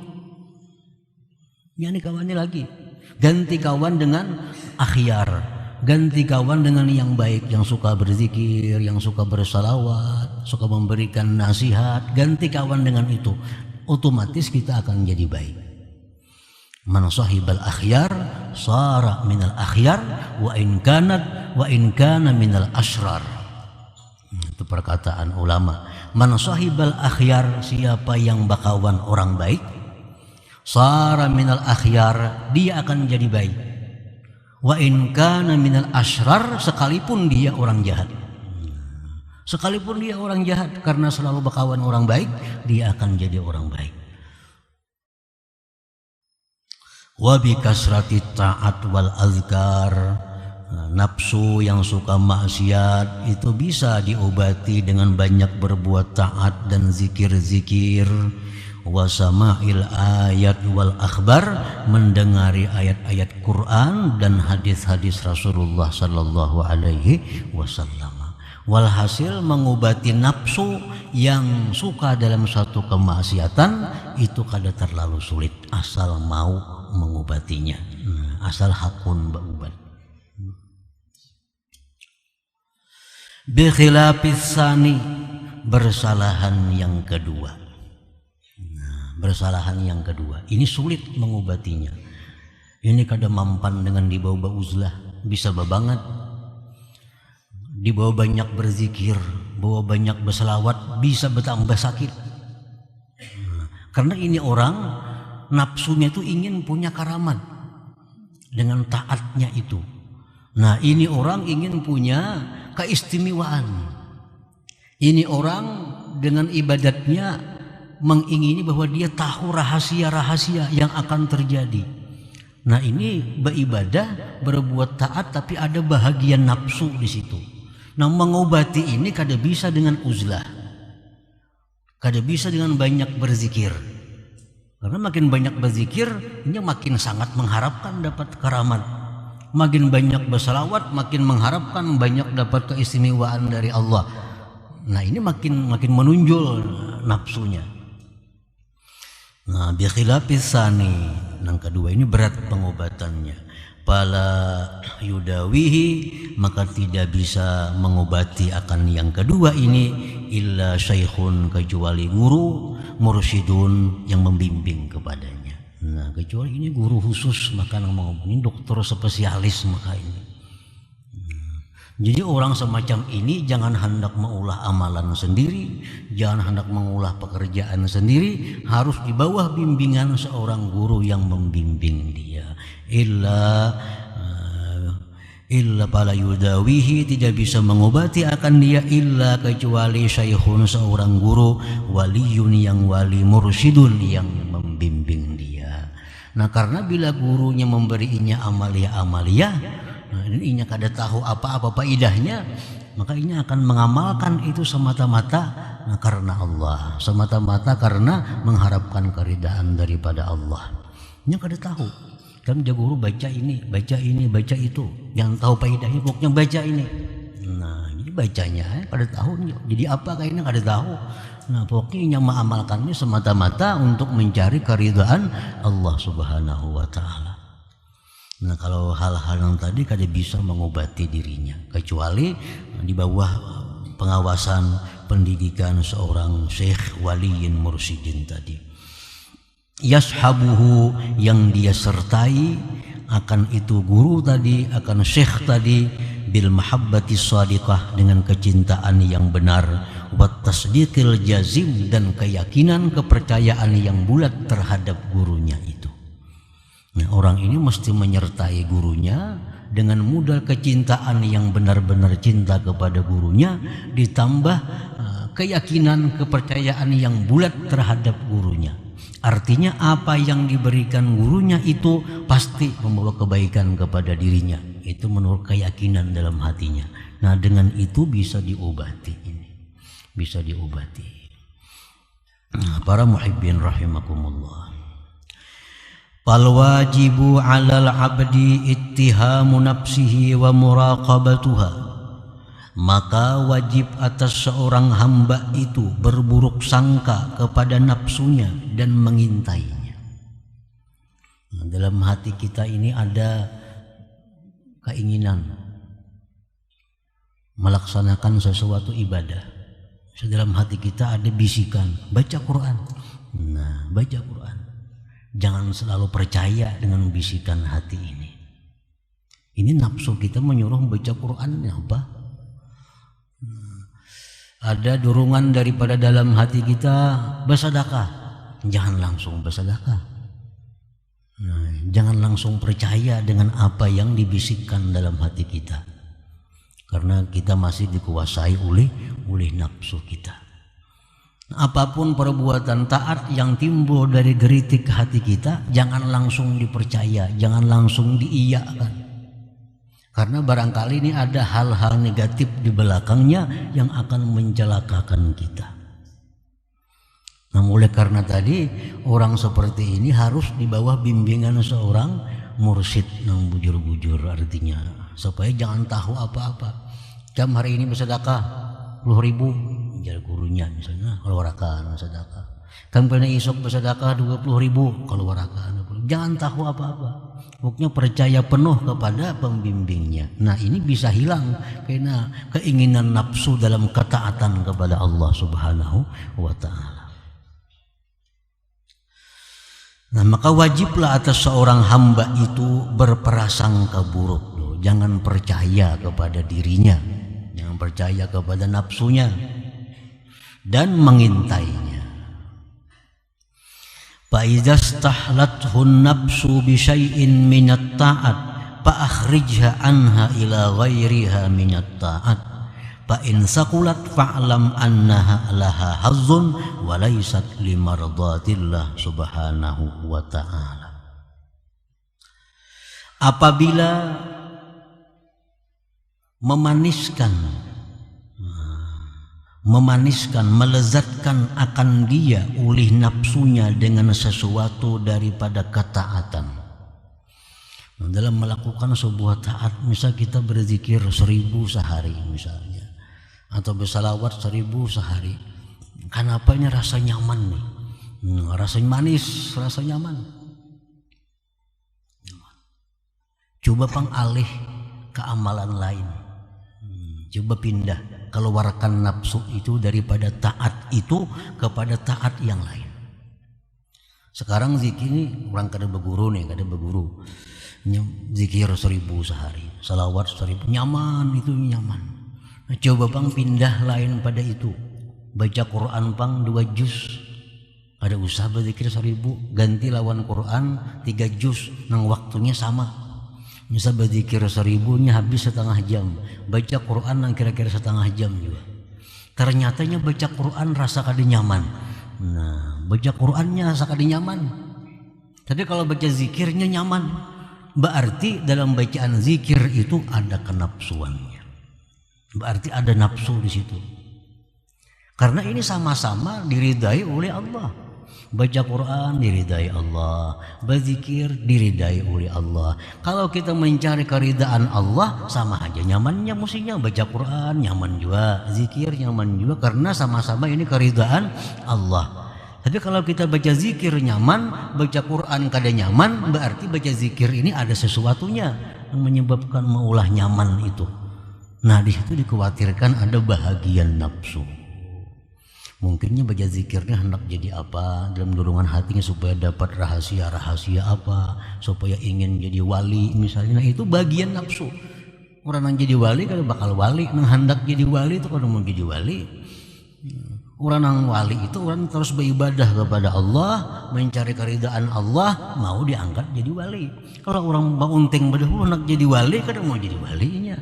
Jangan dikawani lagi. Ganti kawan dengan akhyar. Ganti kawan dengan yang baik, yang suka berzikir, yang suka bersalawat, suka memberikan nasihat. Ganti kawan dengan itu, otomatis kita akan jadi baik. Man sahibal akhyar sara minal akhyar wa in kana minal asrar. Itu perkataan ulama. Man sahibal akhyar, siapa yang berkawan orang baik, sara minal akhyar, dia akan jadi baik. Wa in kana minal asrar, sekalipun dia orang jahat. Sekalipun dia orang jahat, karena selalu berkawan orang baik, dia akan jadi orang baik. Wa bi kasrati ta'at wal azkar, nafsu yang suka maksiat itu bisa diobati dengan banyak berbuat taat dan zikir-zikir. Wa sama'il ayat wal akhbar, mendengari ayat-ayat Quran dan hadis-hadis Rasulullah sallallahu alaihi wasallam. Walhasil mengobati nafsu yang suka dalam satu kemaksiatan itu kada terlalu sulit asal mau mengobatinya. Asal hakun berubat. Bi khilafis sani, bersalahan yang kedua. Bersalahan yang kedua ini sulit mengobatinya. Ini kada mampan dengan dibawa uzlah, bisa babangat, dibawa banyak berzikir, bawa banyak berselawat, bisa bertambah sakit. Karena ini orang nafsunya itu ingin punya karamat dengan taatnya itu. Nah, ini orang ingin punya keistimewaan. Ini orang dengan ibadatnya mengingini bahwa dia tahu rahasia-rahasia yang akan terjadi. Nah, ini beribadah, berbuat taat, tapi ada bahagian nafsu di situ. Nah, mengobati ini kada bisa dengan uzlah, kada bisa dengan banyak berzikir. Karena makin banyak berzikir, ini makin sangat mengharapkan dapat karamat. Makin banyak bersalawat, makin mengharapkan banyak dapat keistimewaan dari Allah. Nah, ini makin menunjul nafsunya. Nah, bi khilafis sani, yang kedua ini berat pengobatannya. Pala yudawihi, maka tidak bisa mengobati akan yang kedua ini illa syaikhun, kecuali guru, mursyidun yang membimbing kepadanya. Nah, kecuali ini guru khusus, maka ini dokter spesialis maka ini. Jadi orang semacam ini jangan hendak mengulah amalan sendiri, jangan hendak mengulah pekerjaan sendiri, harus di bawah bimbingan seorang guru yang membimbing dia. Illa pala yudawihi, tidak bisa mengobati akan dia illa kecuali syaikhun, seorang guru, waliyun yang wali, mursyidun yang membimbing dia. Nah, karena bila gurunya memberinya amalia-amalia, nah, ini kada tahu apa-apa faedahnya, maka ini akan mengamalkan itu semata-mata karena Allah, semata-mata karena mengharapkan keridaan daripada Allah. Ini kada tahu. Kan guru baca ini, baca itu, yang tahu faedahnya pokoknya baca ini. Nah, jadi bacanya kada tahu. Jadi apa kayaknya kada tahu. Nah, pokoknya mengamalkannya semata-mata untuk mencari keridaan Allah Subhanahu wa taala. Nah kalau hal-hal yang tadi kada bisa mengobati dirinya kecuali di bawah pengawasan pendidikan seorang syekh waliyin mursyidin tadi. Yashabuhu, yang dia sertai akan itu guru tadi, akan syekh tadi, bil mahabbati shadiqah, dengan kecintaan yang benar, wat tasdiqil jazim, dan keyakinan kepercayaan yang bulat terhadap gurunya itu. Nah, orang ini mesti menyertai gurunya dengan modal kecintaan yang benar-benar cinta kepada gurunya, ditambah keyakinan kepercayaan yang bulat terhadap gurunya. Artinya apa yang diberikan gurunya itu pasti membawa kebaikan kepada dirinya. Itu menurut keyakinan dalam hatinya. Nah, dengan itu bisa diobati ini. Bisa diobati. Nah, para muhibbin rahimakumullah. Fal wajibu 'alal 'abdi ittihamu nafsihi wa muraqabatuha. Maka wajib atas seorang hamba itu berburuk sangka kepada nafsunya dan mengintainya. Nah, dalam hati kita ini ada keinginan melaksanakan sesuatu ibadah. Dalam hati kita ada bisikan, baca Quran. Nah, baca Quran. Jangan selalu percaya dengan bisikan hati ini. Ini nafsu kita menyuruh baca Quran, apa? Ada dorongan daripada dalam hati kita bersedekah. Jangan langsung bersedekah. Nah, jangan langsung percaya dengan apa yang dibisikkan dalam hati kita. Karena kita masih dikuasai oleh nafsu kita. Apapun perbuatan taat yang timbul dari geritik hati kita, jangan langsung dipercaya, jangan langsung diiyakan. Karena barangkali ini ada hal-hal negatif di belakangnya yang akan mencelakakan kita. Nah, oleh karena tadi orang seperti ini harus di bawah bimbingan seorang mursyid yang bujur-bujur, artinya supaya jangan tahu apa-apa. Jam hari ini bersedekah 10.000, jar gurunya misalnya, keluarkan sedekah. Kan pernah isok bersedekah 20.000, keluarkan. Jangan tahu apa-apa. Pokoknya percaya penuh kepada pembimbingnya. Nah, ini bisa hilang karena keinginan nafsu dalam ketaatan kepada Allah Subhanahu wa taala. Nah, maka wajiblah atas seorang hamba itu berprasangka buruk. Jangan percaya kepada dirinya, jangan percaya kepada nafsunya, dan mengintainya. Fa idza stahlathu an-nafsu bi syai'in min at-ta'at fa akhrijha anha ila ghairiha min at-ta'at. Fa in saqulat fa'lam annaha laha hazzun wa laysat limardatillah subhanahu wa ta'ala. Apabila memaniskan, melezatkan akan dia oleh nafsunya dengan sesuatu daripada ketaatan. Dalam melakukan sebuah taat, misal kita berzikir 1000 sehari misalnya, atau bersalawat 1000 sehari. Kenapa ini rasa nyaman nih? Rasa manis, rasa nyaman. Coba alih ke amalan lain. Coba pindah, keluarkan nafsu itu daripada taat itu kepada taat yang lain. Sekarang zikir ini orang kada berguru nih, kada berguru. Zikir 1000 sehari, salawat 1000, nyaman itu nyaman. Nah, coba pindah lain pada itu. Baca Quran 2 juz. Ada usah berzikir 1000, ganti lawan Quran 3 juz, nang waktunya sama. Misal berzikir 1000-nya habis setengah jam, baca Quran yang kira-kira setengah jam juga. Ternyatanya baca Quran rasa kada nyaman. Nah, baca Qurannya rasa kada nyaman. Tapi kalau baca zikirnya nyaman, berarti dalam bacaan zikir itu ada kenapsuannya. Berarti ada nafsu di situ. Karena ini sama-sama diridai oleh Allah. Baca Quran diridai Allah, berzikir diridai oleh Allah. Kalau kita mencari keridaan Allah, sama aja nyamannya mestinya. Baca Quran nyaman juga, zikir nyaman juga, karena sama-sama ini keridaan Allah. Tapi kalau kita baca zikir nyaman, baca Quran kada nyaman, berarti baca zikir ini ada sesuatunya yang menyebabkan maulah nyaman itu. Nah, di situ dikhawatirkan ada bahagian nafsu. Mungkinnya baca zikirnya hendak jadi apa dalam dorongan hatinya supaya dapat rahasia-rahasia apa, supaya ingin jadi wali misalnya. Nah, itu bagian nafsu. Orang yang jadi wali kada bakal wali, nang hendak jadi wali itu kada mau jadi wali. Orang yang wali itu orang terus beribadah kepada Allah, mencari keridaan Allah, mau diangkat jadi wali. Kalau orang baunting berdahulu nak jadi wali, kadang mau jadi walinya.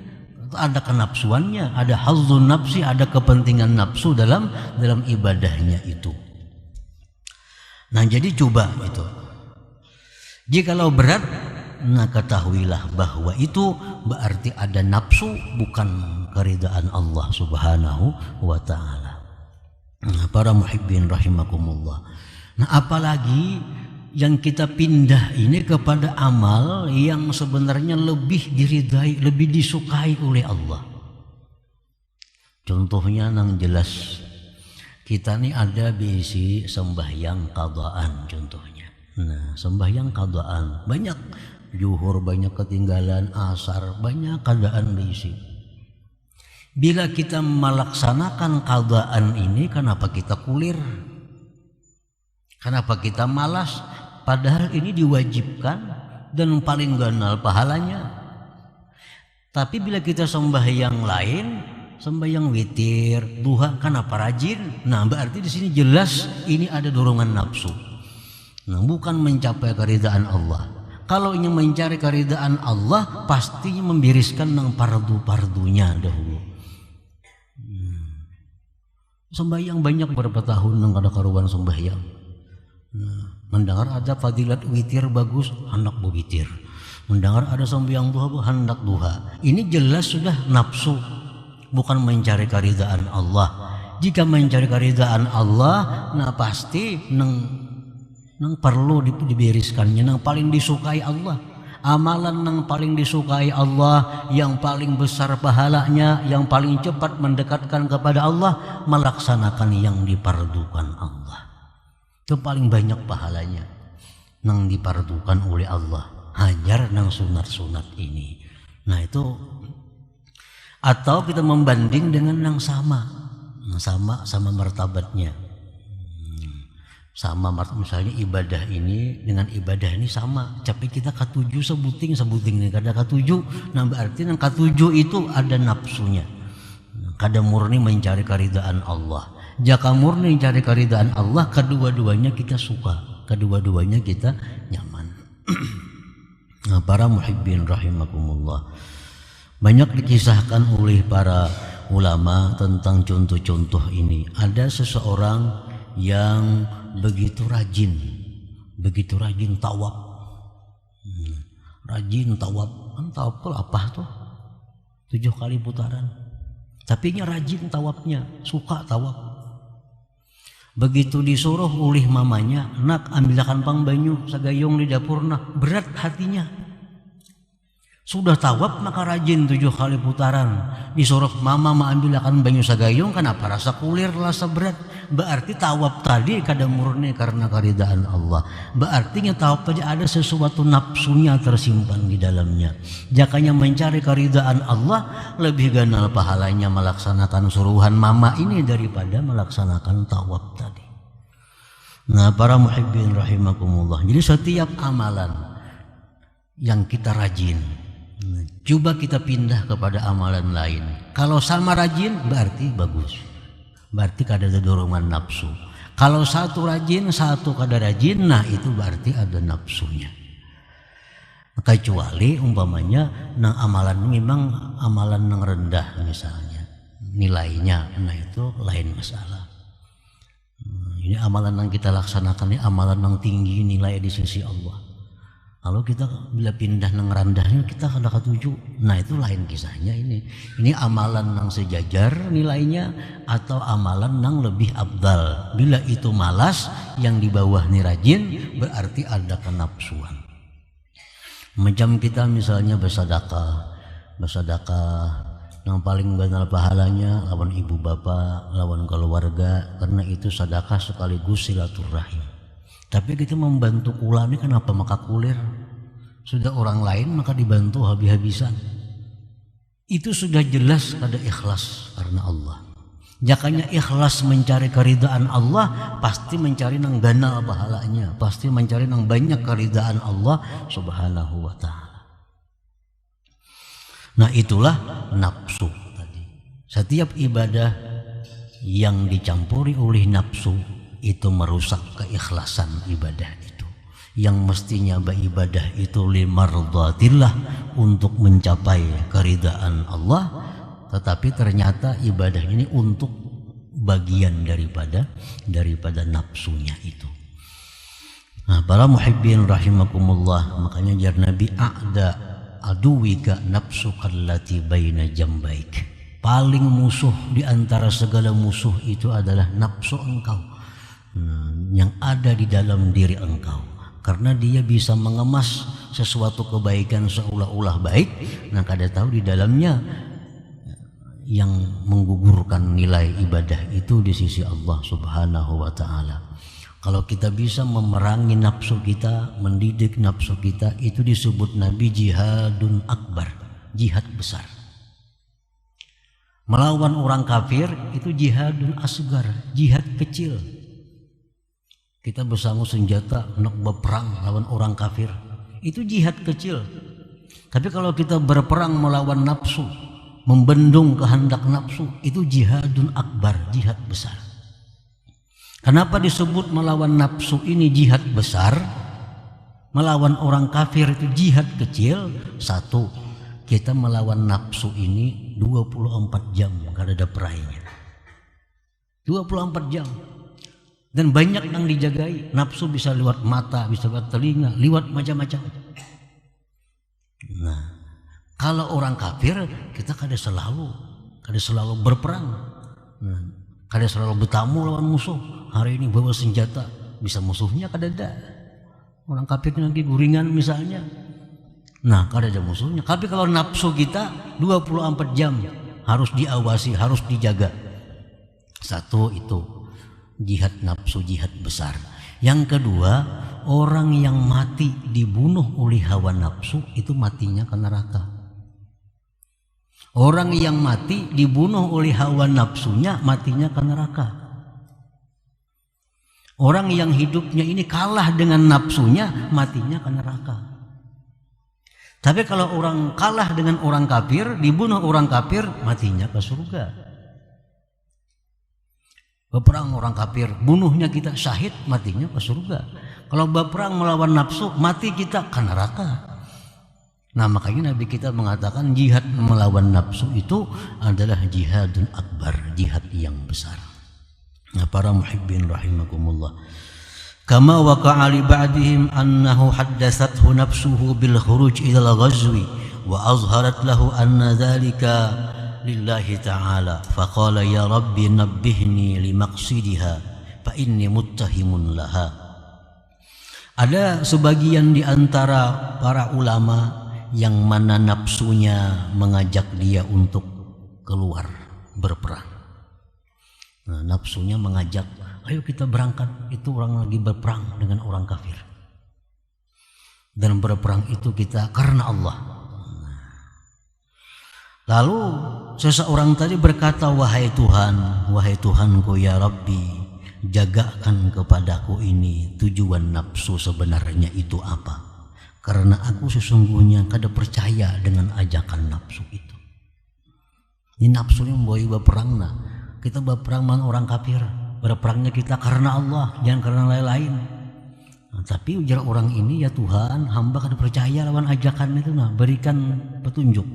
Ada kenapsuannya, ada hazzun nafsi, ada kepentingan nafsu dalam ibadahnya itu. Nah, jadi coba itu. Jikalau berat, nah ketahuilah bahwa itu berarti ada nafsu, bukan keridaan Allah Subhanahu wa ta'ala. Nah, para muhibbin rahimakumullah. Nah, apalagi yang kita pindah ini kepada amal yang sebenarnya lebih diridai, lebih disukai oleh Allah. Contohnya nang jelas kita nih ada bisi sembahyang qadaan contohnya. Nah, sembahyang qadaan banyak, zuhur banyak ketinggalan, asar banyak keadaan bisi. Bila kita melaksanakan qadaan ini, kenapa kita kulir? Kenapa kita malas? Padahal ini diwajibkan dan paling ganal pahalanya. Tapi bila kita sembahyang lain, sembahyang witir, duha, kenapa rajin? Nah, berarti di sini jelas ini ada dorongan nafsu. Nah, bukan mencapai keridaan Allah. Kalau ingin mencari keridaan Allah, pastinya membiriskan nang pardu-pardunya dahulu. Sembahyang banyak beberapa tahun nang ada karuan sembahyang. Nah, mendengar ada fadilat witir bagus, hendak berwitir. Mendengar ada sembahyang duha, hendak duha. Ini jelas sudah nafsu, bukan mencari keridaan Allah. Jika mencari keridaan Allah, nah pasti nang perlu diberiskannya, nang paling disukai Allah. Amalan yang paling disukai Allah, yang paling besar pahalanya, yang paling cepat mendekatkan kepada Allah, melaksanakan yang dipardukan Allah. Itu paling banyak pahalanya yang dipardukan oleh Allah. Hajar nang sunat-sunat ini. Nah, itu atau kita membanding dengan yang sama martabatnya. Sama misalnya ibadah ini dengan ibadah ini sama, tapi kita katuju sebuting ini kada katuju. Nah, berarti yang katuju itu ada nafsunya, kada murni mencari keridaan Allah. Jika murni mencari keridaan Allah, kedua-duanya kita suka, kedua-duanya kita nyaman. Nah, para muhibbin rahimakumullah, banyak dikisahkan oleh para ulama tentang contoh-contoh ini. Ada seseorang yang begitu rajin tawaf. Rajin tawaf. Tawaf itu apa tuh? 7 kali putaran. Tapi nya rajin tawafnya, suka tawaf. Begitu disuruh oleh mamanya, nak ambilkan pang banyu sagayong di dapur, nah berat hatinya. Sudah tawaf maka rajin 7 kali putaran. Disuruh mama ambilkan banyu sagayong, kenapa rasa kulir, rasa berat? Berarti tawaf tadi kada murni karena keridaan Allah. Berarti tawaf tadi ada sesuatu nafsunya tersimpan di dalamnya. Jakanya mencari keridaan Allah, lebih ganal pahalanya melaksanakan suruhan mama ini daripada melaksanakan tawaf tadi. Nah, para muhibbin rahimakumullah, jadi setiap amalan yang kita rajin, coba kita pindah kepada amalan lain. Kalau sama rajin berarti bagus, berarti kada ada dorongan nafsu. Kalau satu rajin, satu kada rajin, nah itu berarti ada nafsunya. Kecuali umpamanya nang amalan memang amalan nang rendah misalnya nilainya, nah itu lain masalah. Ini amalan yang kita laksanakan ini amalan yang tinggi nilai di sisi Allah. Kalau kita bila pindah nang rendahnya kita kada katuju, nah itu lain kisahnya ini. Ini amalan nang sejajar nilainya atau amalan nang lebih abdal. Bila itu malas, yang di bawah ini rajin, berarti ada kenapsuan. Macam kita misalnya bersedekah Yang paling banal pahalanya lawan ibu bapak, lawan keluarga, karena itu sedekah sekaligus silaturahim. Tapi kita membantu kula ini kenapa maka kulir? Sudah orang lain maka dibantu habis-habisan. Itu sudah jelas ada ikhlas karena Allah. Jakanya ikhlas mencari keridaan Allah, pasti mencari nang ganal pahalanya, pasti mencari nang banyak keridaan Allah Subhanahu wa ta'ala. Nah itulah nafsu tadi. Setiap ibadah yang dicampuri oleh nafsu itu merusak keikhlasan ibadah itu. Yang mestinya beribadah itu limardhatillah, untuk mencapai keridaan Allah, tetapi ternyata ibadah ini untuk bagian daripada nafsunya itu. Nah, para muhibbin rahimakumullah, makanya jar Nabi aduwika nafsuka allati baina jambaik. Paling musuh di antara segala musuh itu adalah nafsu engkau, yang ada di dalam diri engkau. Karena dia bisa mengemas sesuatu kebaikan seolah-olah baik, nah kada tahu di dalamnya yang menggugurkan nilai ibadah itu di sisi Allah Subhanahu wa ta'ala. Kalau kita bisa memerangi nafsu kita, mendidik nafsu kita, itu disebut Nabi jihadun akbar, jihad besar. Melawan orang kafir itu jihadun asgar, jihad kecil. Kita bersama senjata nak berperang lawan orang kafir, itu jihad kecil. Tapi kalau kita berperang melawan nafsu, membendung kehendak nafsu, itu jihadun akbar, jihad besar. Kenapa disebut melawan nafsu ini jihad besar? Melawan orang kafir itu jihad kecil. Satu, kita melawan nafsu ini 24 jam kada ada perainya. 24 jam. Dan banyak yang dijagai. Nafsu bisa lewat mata, bisa lewat telinga, lewat macam-macam. Nah, kalau orang kafir kita kada selalu berperang. Nah, kada selalu bertamu lawan musuh. Hari ini bawa senjata, bisa musuhnya kada ada. Orang kafir lagi guringan misalnya, nah kada ada musuhnya. Tapi kalau nafsu kita 24 jam harus diawasi, harus dijaga. Satu itu jihad nafsu, jihad besar. Yang kedua, orang yang mati dibunuh oleh hawa nafsu itu matinya ke neraka. Orang yang mati dibunuh oleh hawa nafsunya matinya ke neraka. Orang yang hidupnya ini kalah dengan nafsunya matinya ke neraka. Tapi kalau orang kalah dengan orang kafir, dibunuh orang kafir, matinya ke surga. Berperang orang kafir, bunuhnya kita syahid, matinya ke surga. Kalau berperang melawan nafsu, mati kita ke neraka. Nah makanya Nabi kita mengatakan jihad melawan nafsu itu adalah jihadun akbar, jihad yang besar. Nah para muhibbin rahimakumullah, kama waqa'a li ba'dihim annahu haddathathu nafsuhu bil khuruj ila al-ghazwi wa azharat lahu anna dhalika lillahi ta'ala faqala ya rabbi nabbihni li maqsidiha fa inni muttahimun laha. Ada sebagian di antara para ulama yang mana nafsunya mengajak dia untuk keluar berperang. Nah, nafsunya mengajak, ayo kita berangkat, itu orang lagi berperang dengan orang kafir. Dan berperang itu kita karena Allah. Lalu seseorang tadi berkata, wahai Tuhanku ya Rabbi, jagakan kepadaku ini tujuan nafsu sebenarnya itu apa? Karena aku sesungguhnya kada percaya dengan ajakan nafsu itu. Ini nafsunya membawa berperang. Nah, kita berperang dengan orang kafir, berperangnya kita karena Allah, jangan karena lain-lain. Nah, tapi ujar orang ini, ya Tuhan, hamba kada percaya lawan ajakan itu. Nah, berikan petunjuk.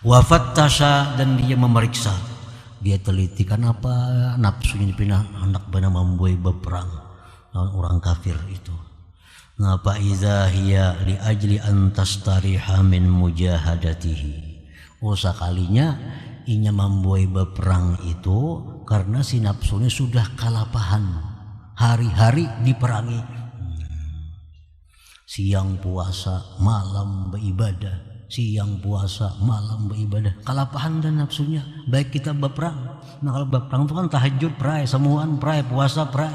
Wafat tasha, dan dia memeriksa, dia teliti kenapa nafsunya dipindah hendak benar membuai berperang lawan orang kafir itu. Ngapa iza hiya li ajli an tastariha min mujahadatihi. Oh sekalinya inya membuai berperang itu karena si nafsunya sudah kalapahan, hari-hari diperangi, siang puasa, malam beribadah, siang puasa, malam beribadah, kalapahan dan nafsunya. Baik kita berperang, nah kalau berperang itu kan tahajud pray, semuaan pray, puasa pray,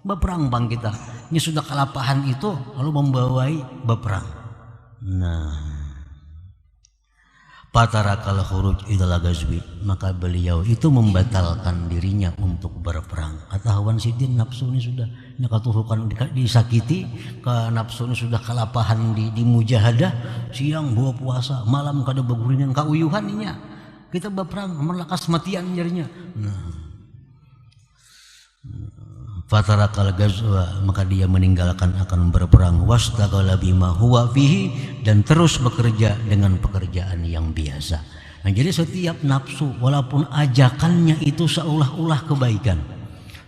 berperang bang kita. Ini sudah kalapahan itu lalu membawai berperang. Nah, fatarakal khuruj ilal ghazwi, maka beliau itu membatalkan dirinya untuk berperang. Kata Hawan Sidin, nafsu ini sudah katuhukan disakiti, ke nafsu ini sudah kalapahan di mujahadah, siang bawa puasa, malam kada beguringan kauyuhan inya. Kita berperang melakas matian jarinya. Fatarakal ghazwa, maka dia meninggalkan akan berperang, wastaghala bima huwa fihi, dan terus bekerja dengan pekerjaan yang biasa. Nah, jadi setiap nafsu walaupun ajakannya itu seolah-olah kebaikan,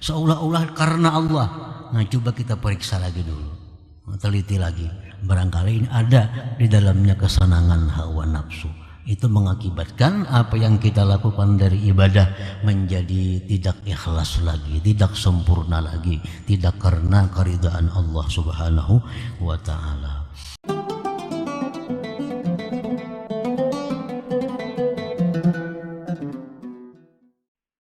seolah-olah karena Allah. Nah, coba kita periksa lagi dulu, teliti lagi, barangkali ini ada di dalamnya kesenangan hawa nafsu. Itu mengakibatkan apa yang kita lakukan dari ibadah menjadi tidak ikhlas lagi, tidak sempurna lagi, tidak karena keridhaan Allah Subhanahu wa ta'ala.